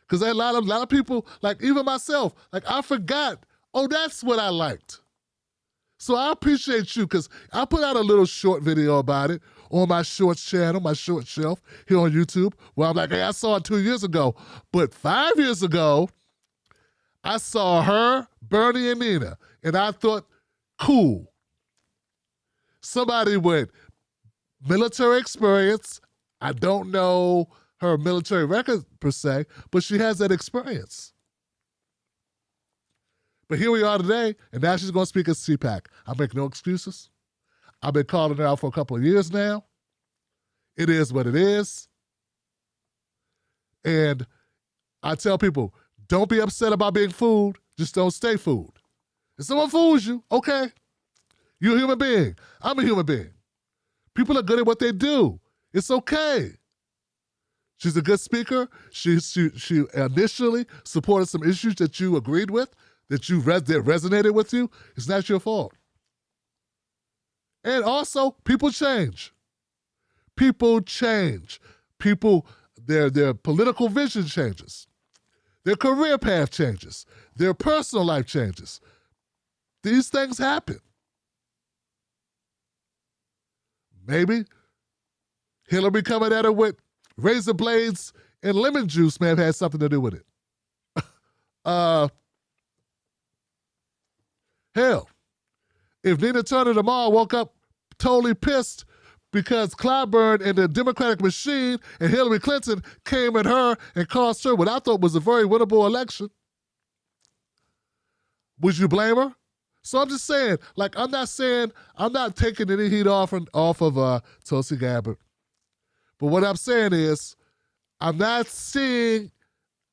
Because a lot of people, like even myself, like I forgot, oh, that's what I liked. So I appreciate you, because I put out a little short video about it on my Shorts channel, my Short Shelf here on YouTube, where I'm like, hey, I saw it 2 years ago. But 5 years ago, I saw her, Bernie, and Nina, and I thought, cool. Somebody with military experience. I don't know her military record per se, but she has that experience. But here we are today, and now she's going to speak at CPAC. I make no excuses. I've been calling her out for a couple of years now. It is what it is. And I tell people, don't be upset about being fooled. Just don't stay fooled. If someone fools you, okay. You're a human being. I'm a human being. People are good at what they do. It's okay. She's a good speaker. She initially supported some issues that you agreed with, that resonated with you. It's not your fault. And also, people change. People change. People, their political vision changes. Their career path changes. Their personal life changes. These things happen. Maybe Hillary coming at her with razor blades and lemon juice may have had something to do with it. Hell, if Nina Turner tomorrow woke up totally pissed because Clyburn and the Democratic machine and Hillary Clinton came at her and cost her what I thought was a very winnable election, would you blame her? So I'm just saying, like, I'm not taking any heat off of Tulsi Gabbard. But what I'm saying is, I'm not seeing,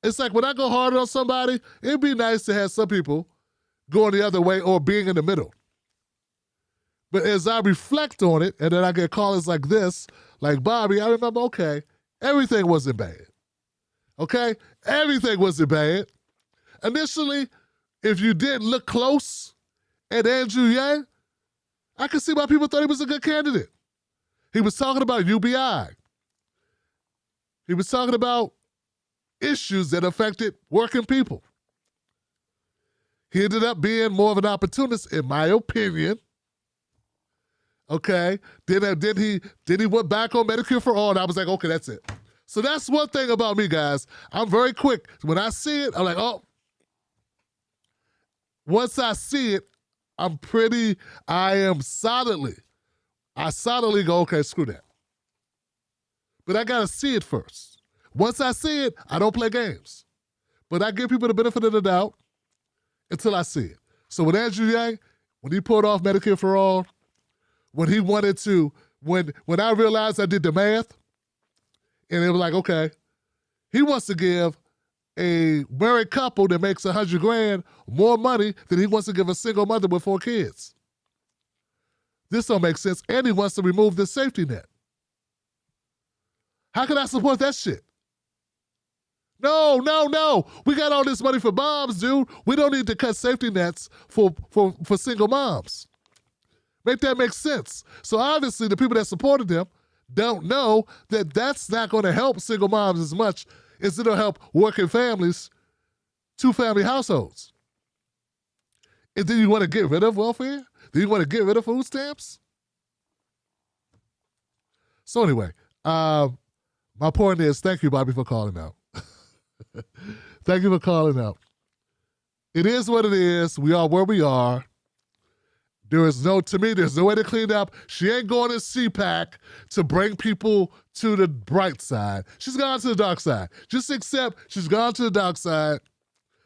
it's like when I go hard on somebody, it'd be nice to have some people going the other way or being in the middle. But as I reflect on it, and then I get callers like this, like Bobby, I remember, okay, everything wasn't bad. Okay? Everything wasn't bad. Initially, if you didn't look close at Andrew Yang, I could see why people thought he was a good candidate. He was talking about UBI. He was talking about issues that affected working people. He ended up being more of an opportunist, in my opinion. Okay? Then he went back on Medicare for All, and I was like, okay, that's it. So that's one thing about me, guys. I'm very quick. When I see it, I'm like, oh. Once I see it, I solidly go, okay, screw that. But I gotta see it first. Once I see it, I don't play games. But I give people the benefit of the doubt until I see it. So with Andrew Yang, when he pulled off Medicare for All, when he wanted to, when I realized I did the math, and it was like, okay, he wants to give a married couple that makes $100,000 more money than he wants to give a single mother with 4 kids. This don't make sense, and he wants to remove the safety net. How can I support that shit? No. We got all this money for moms, dude. We don't need to cut safety nets for single moms. Make that make sense. So obviously the people that supported him don't know that that's not going to help single moms as much as it'll help working families, 2-family households. And then you want to get rid of welfare? Do you want to get rid of food stamps? So anyway, my point is, thank you, Bobby, for calling out. Thank you for calling out. It is what it is. We are where we are. There's no way to clean up. She ain't going to CPAC to bring people to the bright side. She's gone to the dark side. Just accept she's gone to the dark side.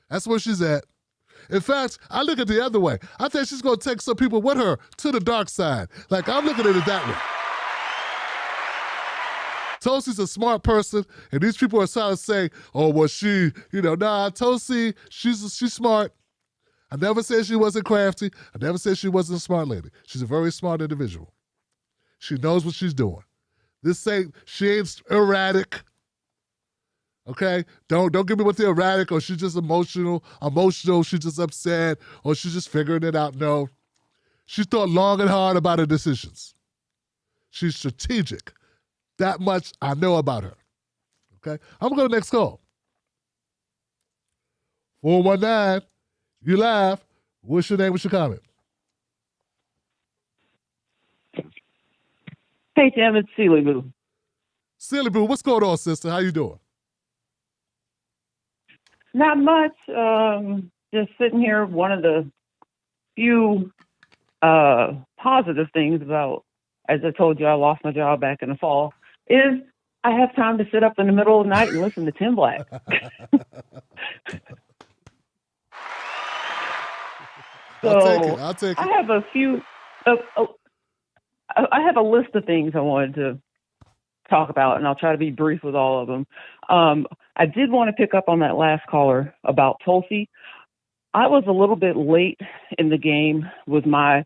That's where she's at. In fact, I look at it the other way. I think she's going to take some people with her to the dark side. Like, I'm looking at it that way. Tulsi's a smart person, and these people are trying to say, oh, well, Tulsi, she's smart. I never said she wasn't crafty. I never said she wasn't a smart lady. She's a very smart individual. She knows what she's doing. She ain't erratic. Okay? Don't give me with the erratic, or she's just emotional, she's just upset, or she's just figuring it out. No. She thought long and hard about her decisions. She's strategic. That much I know about her. Okay? I'm going to go to the next call. 419. You live. What's your name? What's your comment? Hey, Tim, it's Sealy Boo. Sealy Boo, what's going on, sister? How you doing? Not much. Just sitting here. One of the few positive things about, as I told you, I lost my job back in the fall, is I have time to sit up in the middle of the night and listen to Tim Black. I'll take it. I have a few. I have a list of things I wanted to talk about, and I'll try to be brief with all of them. I did want to pick up on that last caller about Tulsi. I was a little bit late in the game with my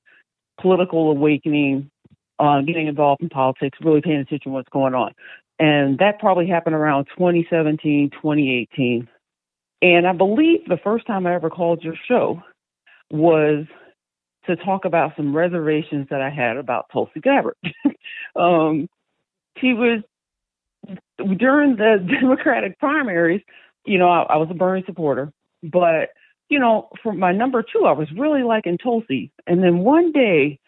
political awakening, getting involved in politics, really paying attention to what's going on. And that probably happened around 2017, 2018. And I believe the first time I ever called your show was to talk about some reservations that I had about Tulsi Gabbard. She was, during the Democratic primaries, I was a Bernie supporter, but, for my number two, I was really liking Tulsi. And then one day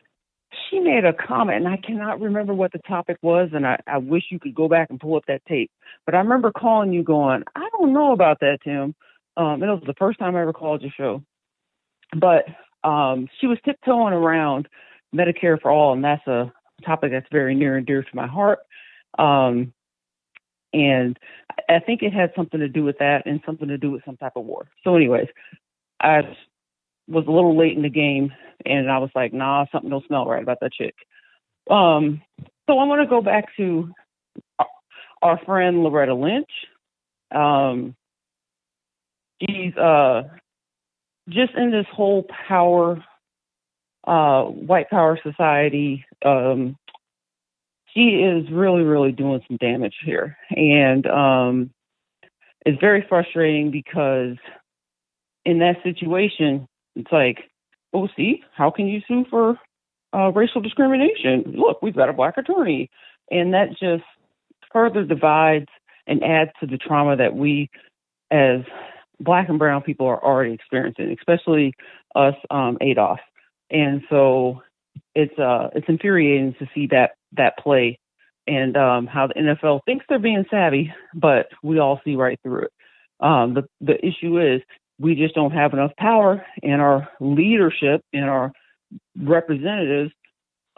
she made a comment, and I cannot remember what the topic was, and I wish you could go back and pull up that tape. But I remember calling you going, I don't know about that, Tim. And it was the first time I ever called your show. But she was tiptoeing around Medicare for all, and that's a topic that's very near and dear to my heart. And I think it had something to do with that and something to do with some type of war. So anyways, I was a little late in the game, and I was like, nah, something don't smell right about that chick. So I want to go back to our friend Loretta Lynch. She's just in this whole power, white power society. She is really, really doing some damage here. And it's very frustrating because in that situation, it's like, oh, see, how can you sue for racial discrimination? Look, we've got a black attorney. And that just further divides and adds to the trauma that we as Black and brown people are already experiencing, especially us ADOS. And so it's infuriating to see that play and how the NFL thinks they're being savvy, but we all see right through it. The issue is we just don't have enough power, and our leadership and our representatives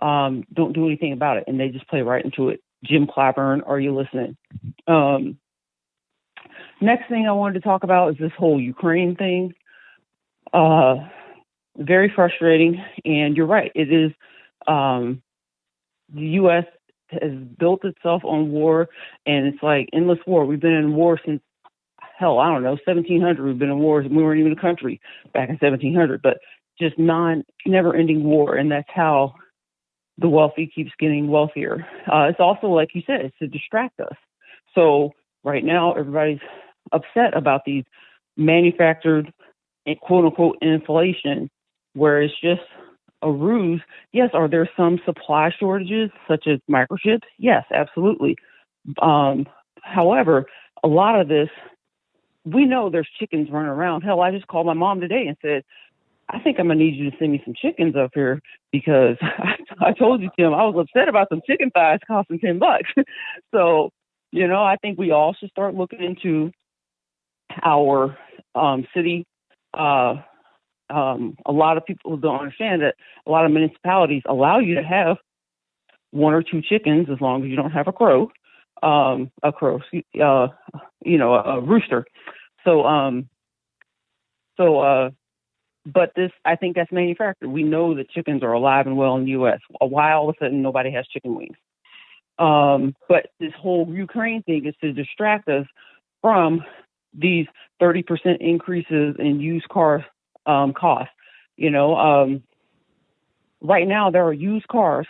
don't do anything about it, and they just play right into it. Jim Clyburn, are you listening? Next thing I wanted to talk about is this whole Ukraine thing. Very frustrating, and you're right. It is the U.S. has built itself on war, and it's like endless war. We've been in war since, hell, I don't know, 1700. We've been in wars. We weren't even a country back in 1700, but just never-ending war, and that's how the wealthy keeps getting wealthier. It's also, like you said, it's to distract us. So right now, everybody's upset about these manufactured, quote-unquote, inflation, where it's just a ruse. Yes, are there some supply shortages, such as microchips? Yes, absolutely. However, a lot of this, we know there's chickens running around. Hell, I just called my mom today and said, I think I'm going to need you to send me some chickens up here because I told you, Tim, I was upset about some chicken thighs costing $10. So, I think we all should start looking into our city. A lot of people don't understand that a lot of municipalities allow you to have one or two chickens as long as you don't have a rooster. But this, I think that's manufactured. We know that chickens are alive and well in the U.S. Why all of a sudden nobody has chicken wings? But this whole Ukraine thing is to distract us from these 30% increases in used car costs. Right now there are used cars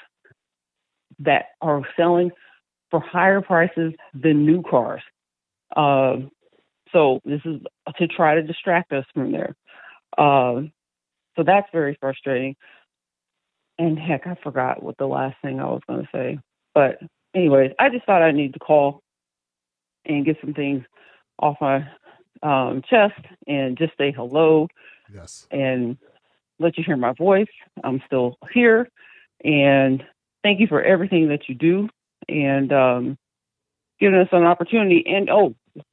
that are selling for higher prices than new cars. So this is to try to distract us from there. So that's very frustrating. And heck, I forgot what the last thing I was going to say. But anyways, I just thought I needed to call and get some things off my chest and just say hello. Yes. And let you hear my voice. I'm still here. And thank you for everything that you do and giving us an opportunity. And,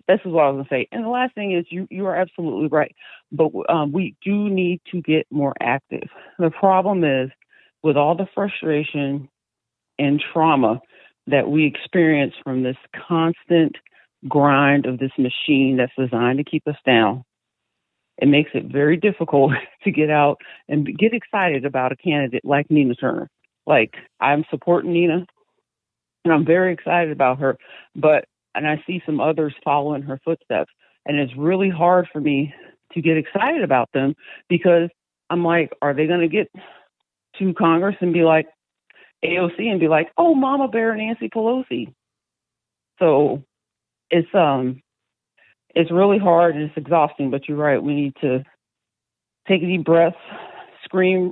this is what I was going to say. And the last thing is you are absolutely right. But we do need to get more active. The problem is with all the frustration and trauma that we experience from this constant grind of this machine that's designed to keep us down, it makes it very difficult to get out and get excited about a candidate like Nina Turner. Like, I'm supporting Nina, and I'm very excited about her, and I see some others following her footsteps, and it's really hard for me to get excited about them, because I'm like, are they going to get to Congress and be like AOC and be like, oh, Mama Bear Nancy Pelosi? So it's really hard and it's exhausting, but you're right. We need to take a deep breath, scream,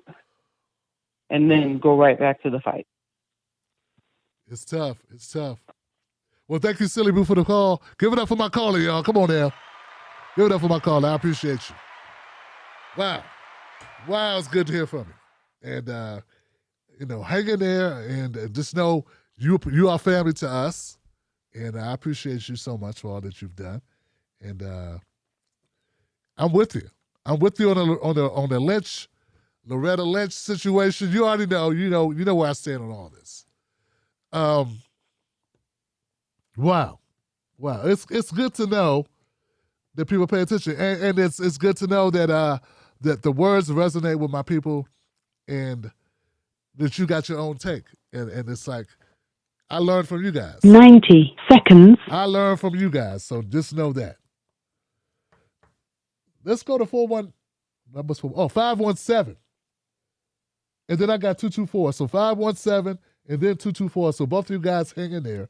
and then go right back to the fight. It's tough. It's tough. Well, thank you, Silly Boo, for the call. Give it up for my caller, y'all. Come on now. Give it up for my caller. I appreciate you. Wow. Wow, it's good to hear from you. And, hang in there and just know you are family to us. And I appreciate you so much for all that you've done. And I'm with you. I'm with you on the Lynch, Loretta Lynch situation. You already know. You know where I stand on all this. Wow. It's good to know that people pay attention, and it's good to know that that the words resonate with my people, and that you got your own take, and it's like I learned from you guys. 90 seconds. I learned from you guys, so just know that. Let's go to 517. And then I got 224. So 517 and then 224. So both of you guys hang in there.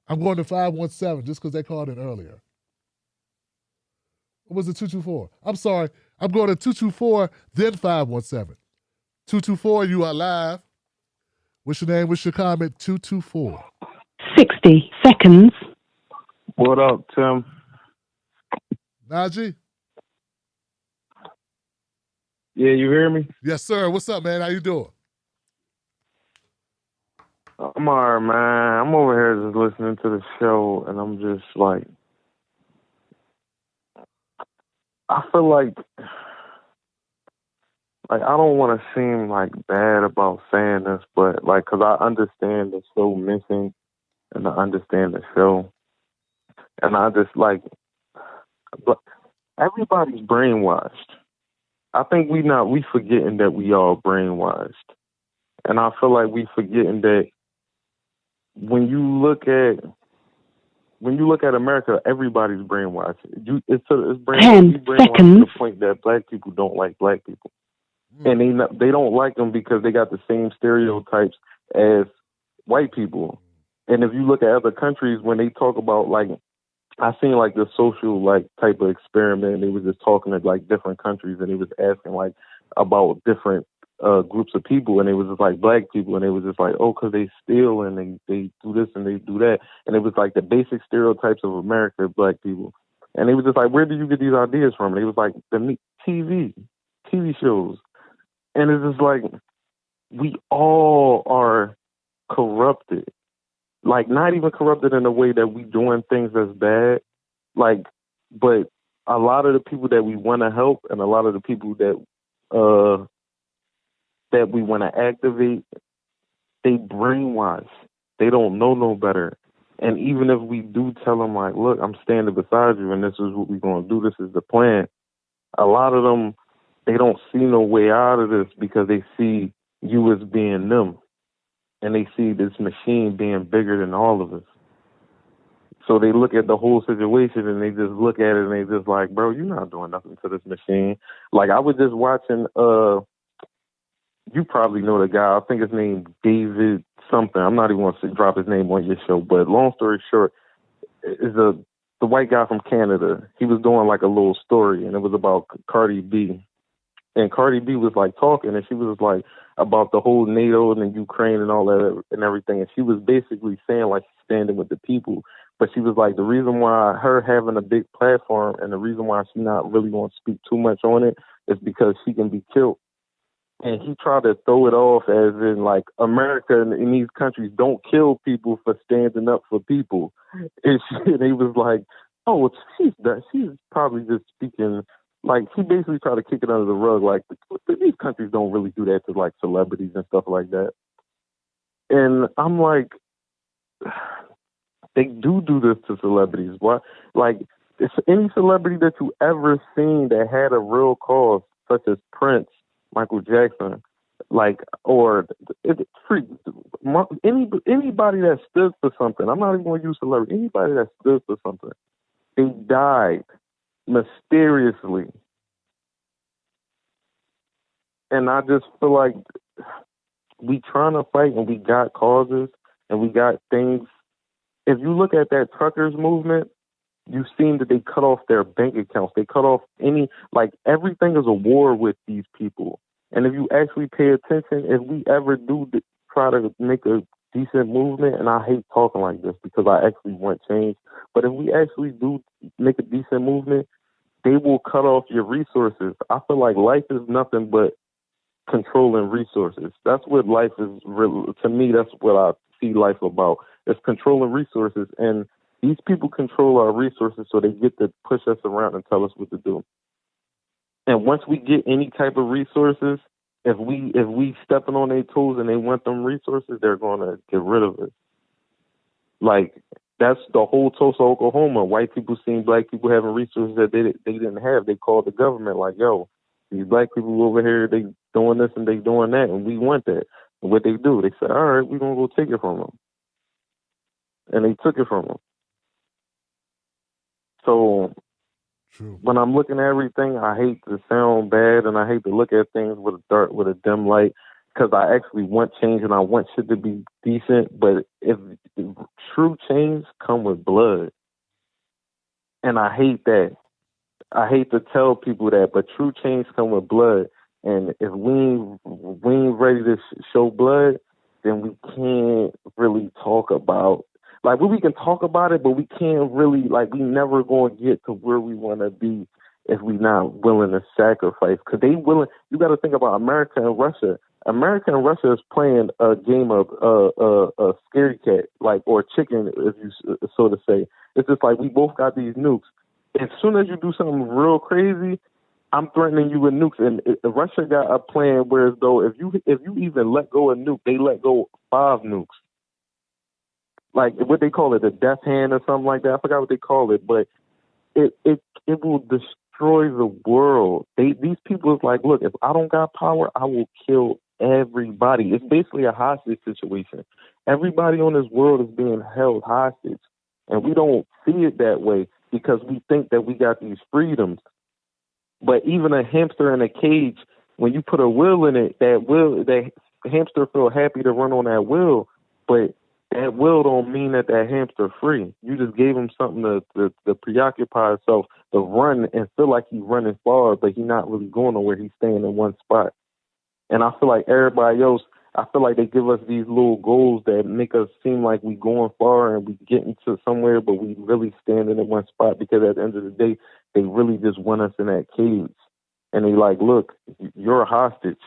I'm going to 517 just because they called in earlier. What was it, 224? I'm sorry. I'm going to 224, then 517. 224, you are live. What's your name? What's your comment? 224. 60 seconds. What up, Tim? Najee? Yeah, you hear me? Yes, sir. What's up, man? How you doing? I'm all right, man. I'm over here just listening to the show, and I'm just like, I feel like I don't want to seem like bad about saying this, but like, cause I understand the show missing, and I understand the show, and I just like, but everybody's brainwashed. I think we forgetting that we all brainwashed, and I feel like we forgetting that when you look at America, everybody's brainwashed. It's brainwashed to the point that black people don't like black people. And they don't like them because they got the same stereotypes as white people. And if you look at other countries, when they talk about, like, I seen like the social like type of experiment, and they was just talking to like different countries, and they was asking like about different groups of people, and it was just like black people, and it was just like, oh, because they steal and they do this and they do that, and it was like the basic stereotypes of America, black people. And it was just like, where did you get these ideas from? And it was like the TV shows. And it's just like, we all are corrupted. Like, not even corrupted in a way that we doing things that's bad. Like, but a lot of the people that we want to help and a lot of the people that we want to activate, they brainwash. They don't know no better. And even if we do tell them, like, look, I'm standing beside you and this is what we're going to do, this is the plan, a lot of them, they don't see no way out of this because they see you as being them. And they see this machine being bigger than all of us. So they look at the whole situation and they just look at it and they just like, bro, you're not doing nothing to this machine. Like, I was just watching, you probably know the guy, I think his name David something. I'm not even going to drop his name on your show, but long story short, is the white guy from Canada. He was doing like a little story and it was about Cardi B. And Cardi B was like talking, and she was like about the whole NATO and Ukraine and all that and everything. And she was basically saying like she's standing with the people. But she was like, the reason why her having a big platform and the reason why she not really going to speak too much on it is because she can be killed. And he tried to throw it off as in like America and these countries don't kill people for standing up for people. And he was like, oh, she's probably just speaking. Like, he basically tried to kick it under the rug. Like, these countries don't really do that to, like, celebrities and stuff like that. And I'm like, they do this to celebrities. Why? Like, if any celebrity that you ever seen that had a real cause, such as Prince, Michael Jackson, like, or anybody that stood for something, I'm not even going to use celebrity, anybody that stood for something, they died mysteriously. And I just feel like we trying to fight and we got causes and we got things. If you look at that truckers movement, you've seen that they cut off their bank accounts. They cut off everything is a war with these people. And if you actually pay attention, if we ever do try to make a decent movement, and I hate talking like this because I actually want change, but if we actually do make a decent movement, they will cut off your resources. I feel like life is nothing but controlling resources. That's what life is really, to me, that's what I see life about. It's controlling resources. And these people control our resources so they get to push us around and tell us what to do. And once we get any type of resources, if we stepping on their toes and they want them resources, they're going to get rid of it. Like, that's the whole Tulsa, Oklahoma. White people seen black people having resources that they didn't have. They called the government like, yo, these black people over here, they doing this and they doing that, and we want that. And what they do, they said, all right, we're going to go take it from them. And they took it from them. So True. When I'm looking at everything, I hate to sound bad and I hate to look at things with a dim light, because I actually want change and I want shit to be decent. But if true change come with blood, and I hate that. I hate to tell people that, but true change come with blood. And if we ain't ready to show blood, then we can't really talk about, like, we can talk about it, but we can't really, like, we never going to get to where we want to be if we not willing to sacrifice. Because they willing, you got to think about America and Russia. America and Russia is playing a game of a scary cat, like, or chicken, if you so to say. It's just like we both got these nukes. As soon as you do something real crazy, I'm threatening you with nukes. And Russia got a plan where as though if you even let go of nuke, they let go 5 nukes. Like what they call it, the death hand or something like that. I forgot what they call it, but it will destroy the world. These people is like, look, if I don't got power, I will kill everybody. It's basically a hostage situation. Everybody on this world is being held hostage, and we don't see it that way because we think that we got these freedoms. But even a hamster in a cage, when you put a wheel in it, that hamster feel happy to run on that wheel, but that will don't mean that hamster free. You just gave him something to preoccupy himself, to run and feel like he's running far, but he's not really going nowhere. He's staying in one spot. And I feel like everybody else, I feel like they give us these little goals that make us seem like we going far and we getting to somewhere, but we really standing in one spot because at the end of the day, they really just want us in that cage. And they like, look, you're a hostage.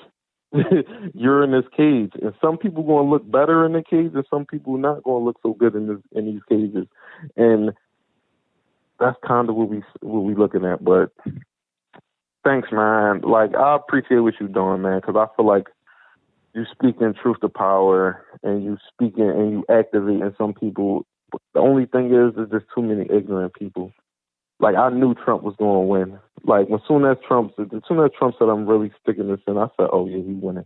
You're in this cage, and some people going to look better in the cage, and some people not going to look so good in these cages, and that's kind of what we looking at. But thanks, man. Like, I appreciate what you're doing, man, because I feel like you speaking truth to power, and you speaking and you activating some people. The only thing is there's too many ignorant people. Like, I knew Trump was going to win. Like, as soon as Trump said I'm really sticking this in, I said, oh yeah, he's winning.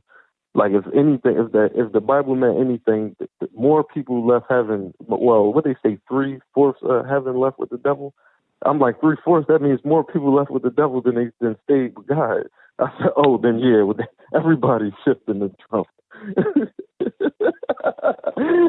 Like, if anything, if the Bible meant anything, more people left heaven. Well, what they say, 3/4 heaven left with the devil. I'm like 3/4. That means more people left with the devil than stayed with God. I said, oh, then yeah, everybody's shifting to Trump.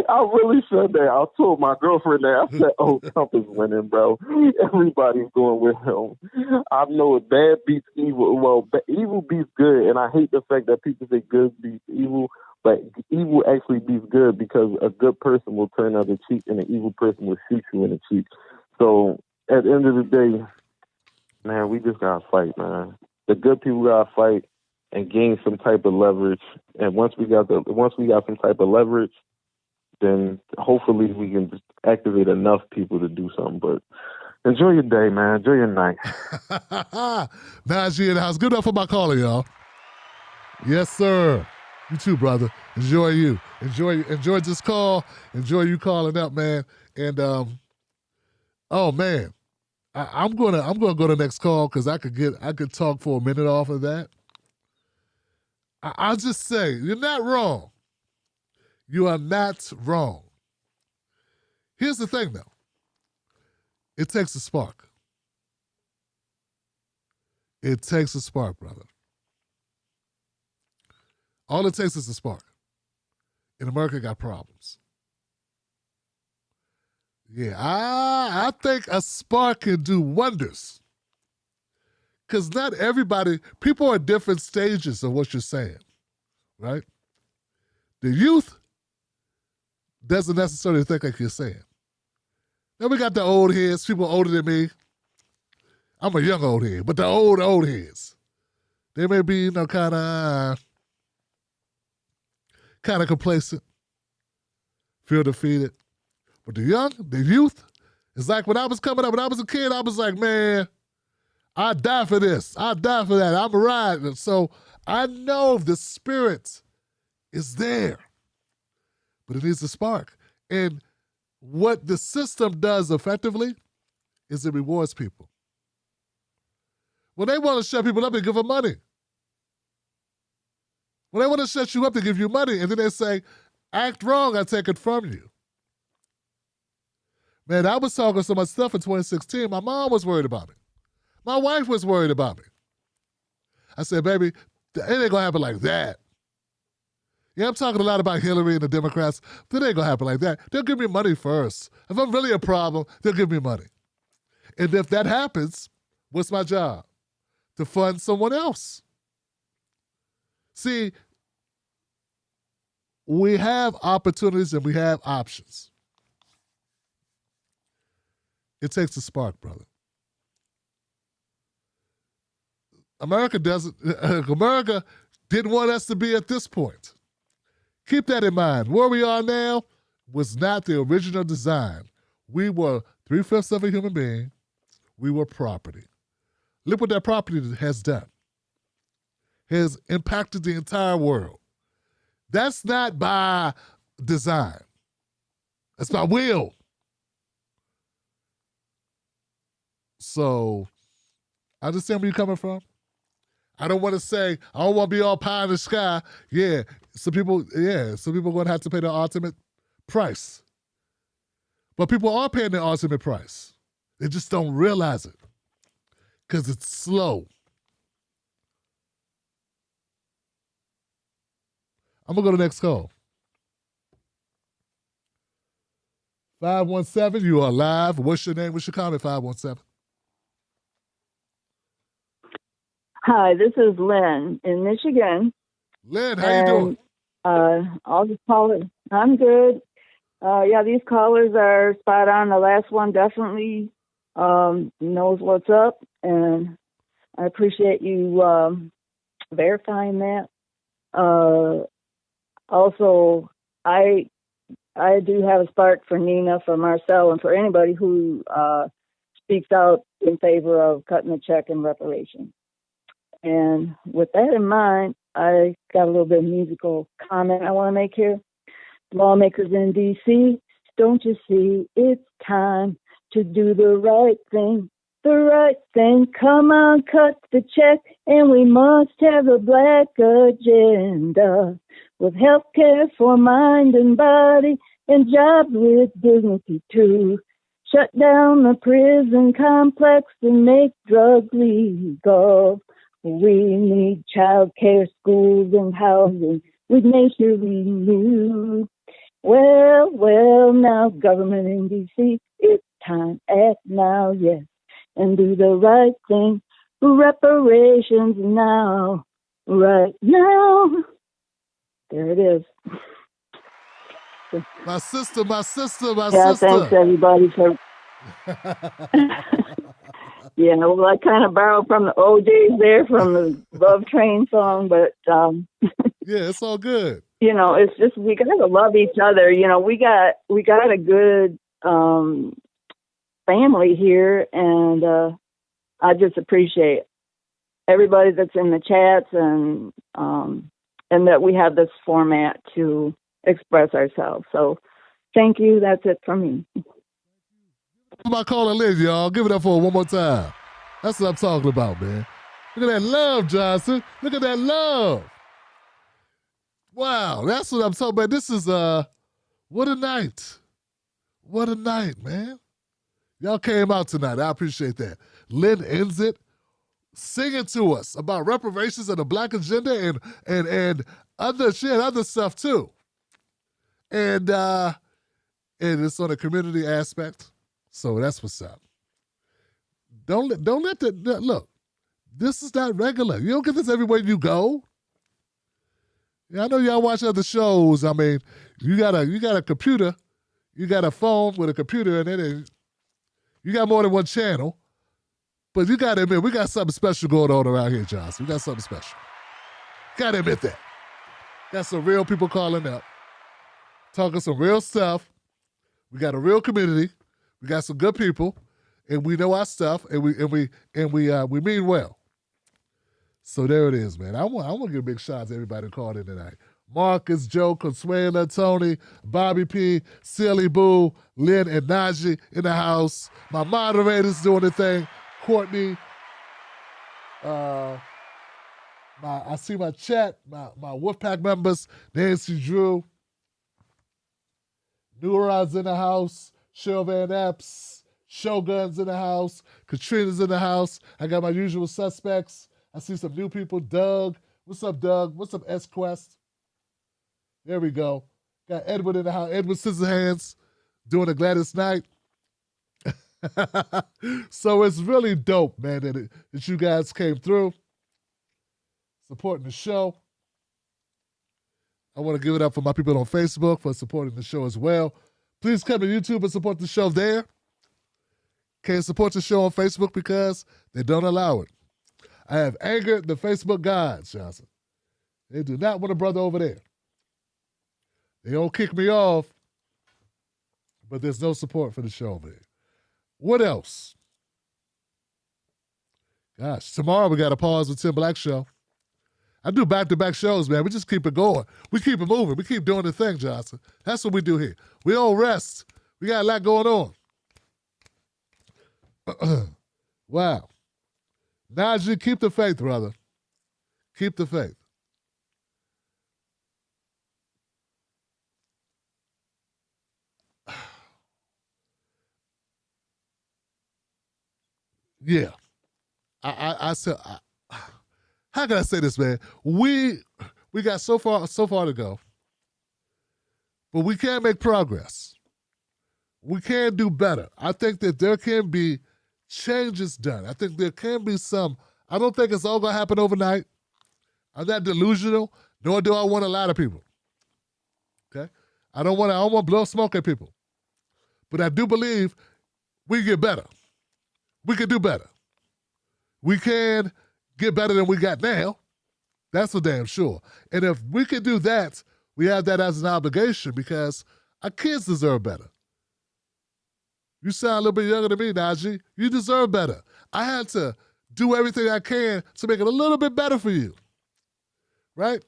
I really said that. I told my girlfriend that. I said, oh, Trump is winning, bro. Everybody's going with him. I know it bad beats evil. Well, evil beats good, and I hate the fact that people say good beats evil, but evil actually beats good because a good person will turn the other cheek and an evil person will shoot you in the cheek. So at the end of the day, man, we just got to fight, man. The good people got to fight and gain some type of leverage. And once we got some type of leverage, then hopefully we can just activate enough people to do something. But enjoy your day, man. Enjoy your night. Najee in the house. Good enough for my caller, y'all. Yes, sir. You too, brother. Enjoy you. Enjoy this call. Enjoy you calling up, man. And oh man, I'm gonna go to the next call because I could talk for a minute off of that. I'll just say, you're not wrong. You are not wrong. Here's the thing, though. It takes a spark. It takes a spark, brother. All it takes is a spark. And America got problems. Yeah, I think a spark can do wonders. Because not everybody, people are at different stages of what you're saying, right? The youth doesn't necessarily think like you're saying. Then we got the old heads, people older than me. I'm a young old head, but the old heads. They may be, kind of complacent, feel defeated. But the youth, it's like when I was coming up, when I was a kid, I was like, man, I die for this. I die for that. I'm a ride. So I know the spirit is there, but it needs a spark. And what the system does effectively is it rewards people. When they want to shut people up, they give them money. When they want to shut you up, they give you money. And then they say, act wrong, I take it from you. Man, I was talking so much stuff in 2016. My mom was worried about me. My wife was worried about me. I said, baby, it ain't going to happen like that. Yeah, I'm talking a lot about Hillary and the Democrats, but it ain't going to happen like that. They'll give me money first. If I'm really a problem, they'll give me money. And if that happens, what's my job? To fund someone else. See, we have opportunities and we have options. It takes a spark, brother. America didn't want us to be at this point. Keep that in mind. Where we are now was not the original design. We were 3/5 of a human being. We were property. Look what that property has done. Has impacted the entire world. That's not by design. That's by will. So, I understand where you're coming from. I don't want to say, I don't want to be all pie in the sky. Yeah, some people are going to have to pay the ultimate price. But people are paying the ultimate price. They just don't realize it because it's slow. I'm going to go to the next call. 517, you are live. What's your name? What's your comment, 517? Hi, this is Lynn in Michigan. Lynn, how you doing? I'll just call it. I'm good. Yeah, these callers are spot on. The last one definitely knows what's up, and I appreciate you verifying that. Also, I do have a spark for Nina, for Marcel, and for anybody who speaks out in favor of cutting the check and reparations. And with that in mind, I got a little bit of musical comment I want to make here. Lawmakers in D.C., don't you see it's time to do the right thing? The right thing. Come on, cut the check, and we must have a black agenda with health care for mind and body and jobs with dignity too. Shut down the prison complex and make drugs legal. We need child care, schools, and housing with nature renewed. Well, now, government in D.C., it's time, act now, yes, and do the right thing. Reparations now, right now. There it is. My sister. Yeah, thanks, everybody, for... Yeah, well, I kind of borrowed from the OJs there from the Love Train song, but yeah, it's all good. You know, it's just we gotta love each other. You know, we got a good family here, and I just appreciate everybody that's in the chats and that we have this format to express ourselves. So, thank you. That's it from me. My caller Liz, y'all. Give it up for her one more time. That's what I'm talking about, man. Look at that love, Johnson. Look at that love. Wow, that's what I'm talking about. This is, what a night. What a night, man. Y'all came out tonight. I appreciate that. Lynn ends it singing to us about reparations and the black agenda and other shit, other stuff too. And it's on a community aspect. So that's what's up. Don't let look. This is not regular. You don't get this everywhere you go. Yeah, I know y'all watch other shows. I mean, you got a computer, you got a phone with a computer in it, and you got more than one channel. But you got to admit, we got something special going on around here, Johnson. We got something special. Got to admit that. Got some real people calling up, talking some real stuff. We got a real community. We got some good people, and we know our stuff, and we mean well. So there it is, man. I want to give a big shout out to everybody that called in tonight. Marcus, Joe, Consuela, Tony, Bobby P, Silly Boo, Lynn, and Najee in the house. My moderators doing the thing. Courtney. I see my chat, my Wolfpack members, Nancy Drew. Neurons in the house. Cheryl Van Epps. Shogun's in the house. Katrina's in the house. I got my usual suspects. I see some new people. Doug. What's up, Doug? What's up, S-Quest? There we go. Got Edward in the house. Edward Scissorhands doing a Gladys Knight. So it's really dope, man, that you guys came through, supporting the show. I want to give it up for my people on Facebook for supporting the show as well. Please come to YouTube and support the show there. Can't support the show on Facebook because they don't allow it. I have angered the Facebook gods, Johnson. They do not want a brother over there. They don't kick me off, but there's no support for the show over there. What else? Gosh, tomorrow we got a Pause with Tim Black show. I do back-to-back shows, man. We just keep it going. We keep it moving. We keep doing the thing, Johnson. That's what we do here. We don't rest. We got a lot going on. Wow. Najee, keep the faith, brother. Keep the faith. Yeah. I said, how can I say this, man? We got so far to go, but we can't make progress. We can do better. I think that there can be changes done. I think there can be some. I don't think it's all going to happen overnight. I'm not delusional, nor do I want a lot of people. Okay? I don't want to blow smoke at people. But I do believe we can get better. We can do better. We can get better than we got now. That's for damn sure. And if we can do that, we have that as an obligation because our kids deserve better. You sound a little bit younger than me, Najee. You deserve better. I had to do everything I can to make it a little bit better for you. Right?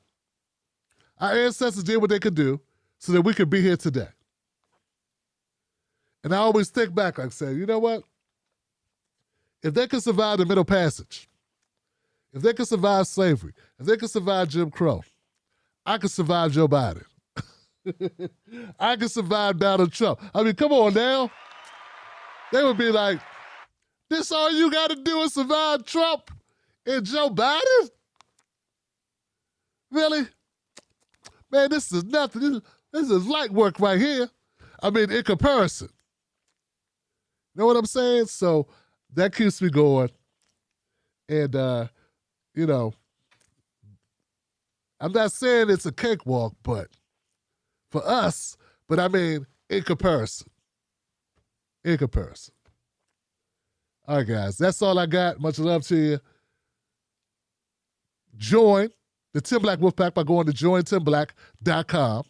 Our ancestors did what they could do so that we could be here today. And I always think back, like I say, you know what? If they could survive the Middle Passage, if they could survive slavery, if they could survive Jim Crow, I could survive Joe Biden. I could survive Donald Trump. I mean, come on now. They would be like, this all you got to do is survive Trump and Joe Biden? Really? Man, this is nothing. This is light work right here. I mean, in comparison. You know what I'm saying? So that keeps me going. And, you know, I'm not saying it's a cakewalk, but for us, but I mean, in comparison. In comparison. All right, guys, that's all I got. Much love to you. Join the Tim Black Wolfpack by going to jointimblack.com.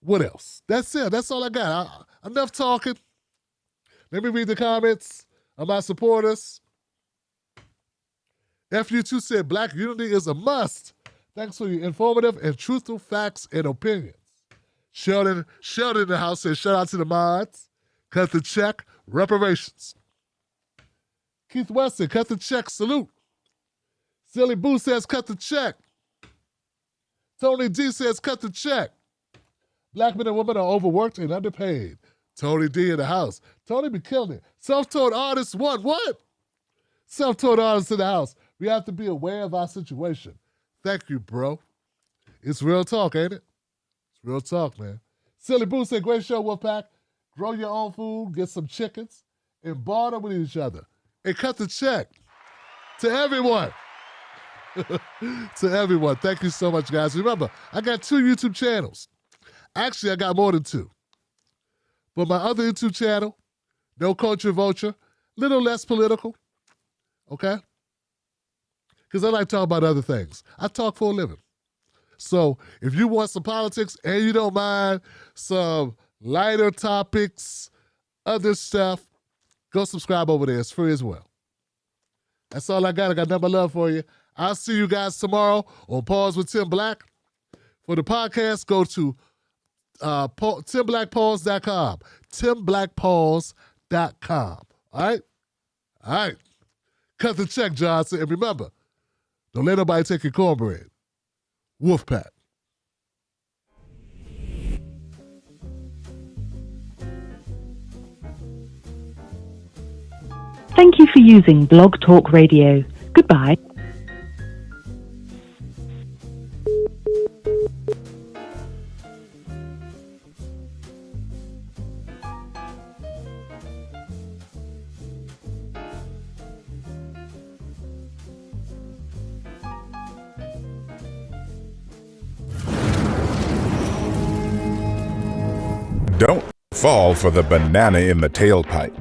What else? That's it. That's all I got. Enough talking. Let me read the comments of my supporters. FU2 said, Black unity is a must. Thanks for your informative and truthful facts and opinions. Sheldon in the house says, shout out to the mods. Cut the check, reparations. Keith Weston, cut the check, salute. Silly Boo says, cut the check. Tony D says, cut the check. Black men and women are overworked and underpaid. Tony D in the house. Tony be killing it. Self-taught artist, what? Self-taught artists in the house. We have to be aware of our situation. Thank you, bro. It's real talk, ain't it? It's real talk, man. Silly Boo said, great show, Wolfpack. Grow your own food, get some chickens, and barter with each other. And cut the check. To everyone. To everyone. Thank you so much, guys. Remember, I got 2 YouTube channels. Actually, I got more than 2. But my other YouTube channel, No Culture Vulture, little less political. Okay? Because I like to talk about other things. I talk for a living. So if you want some politics and you don't mind some lighter topics, other stuff, go subscribe over there. It's free as well. That's all I got. I got nothing but love for you. I'll see you guys tomorrow on Pause with Tim Black. For the podcast, go to TimBlackPause.com. TimBlackPause.com. All right? All right. Cut the check, Johnson. And remember, don't let nobody take your cornbread. Wolfpack. Thank you for using Blog Talk Radio. Goodbye. Don't fall for the banana in the tailpipe.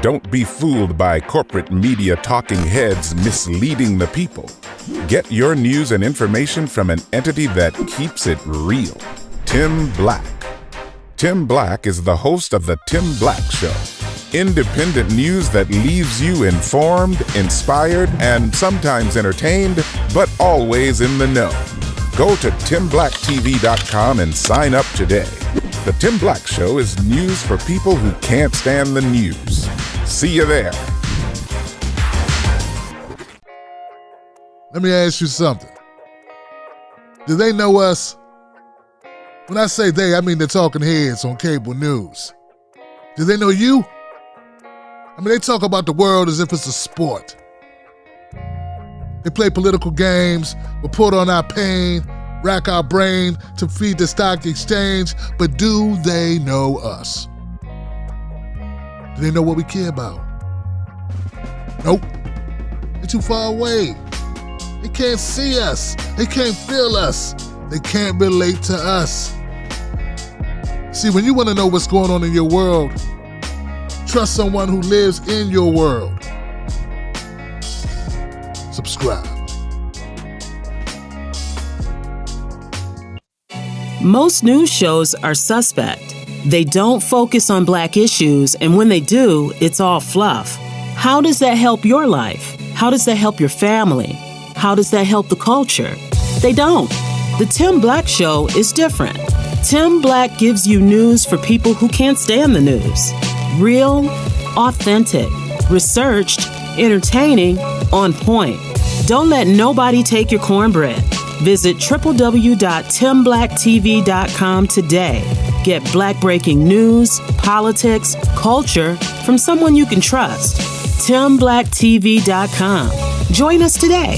Don't be fooled by corporate media talking heads misleading the people. Get your news and information from an entity that keeps it real. Tim Black. Tim Black is the host of The Tim Black Show. Independent news that leaves you informed, inspired, and sometimes entertained, but always in the know. Go to TimBlackTV.com and sign up today. The Tim Black Show is news for people who can't stand the news. See you there. Let me ask you something. Do they know us? When I say they, I mean the talking heads on cable news. Do they know you? I mean, they talk about the world as if it's a sport. They play political games, report on our pain, rack our brain to feed the stock exchange, but do they know us? Do they know what we care about? Nope. They're too far away. They can't see us. They can't feel us. They can't relate to us. See, when you want to know what's going on in your world, trust someone who lives in your world. Subscribe. Most news shows are suspect. They don't focus on Black issues, and when they do, it's all fluff. How does that help your life? How does that help your family? How does that help the culture? They don't. The Tim Black Show is different. Tim Black gives you news for people who can't stand the news. Real, authentic, researched, entertaining, on point. Don't let nobody take your cornbread. Visit www.timblacktv.com today. Get Black breaking news, politics, culture from someone you can trust. TimBlackTV.com. Join us today.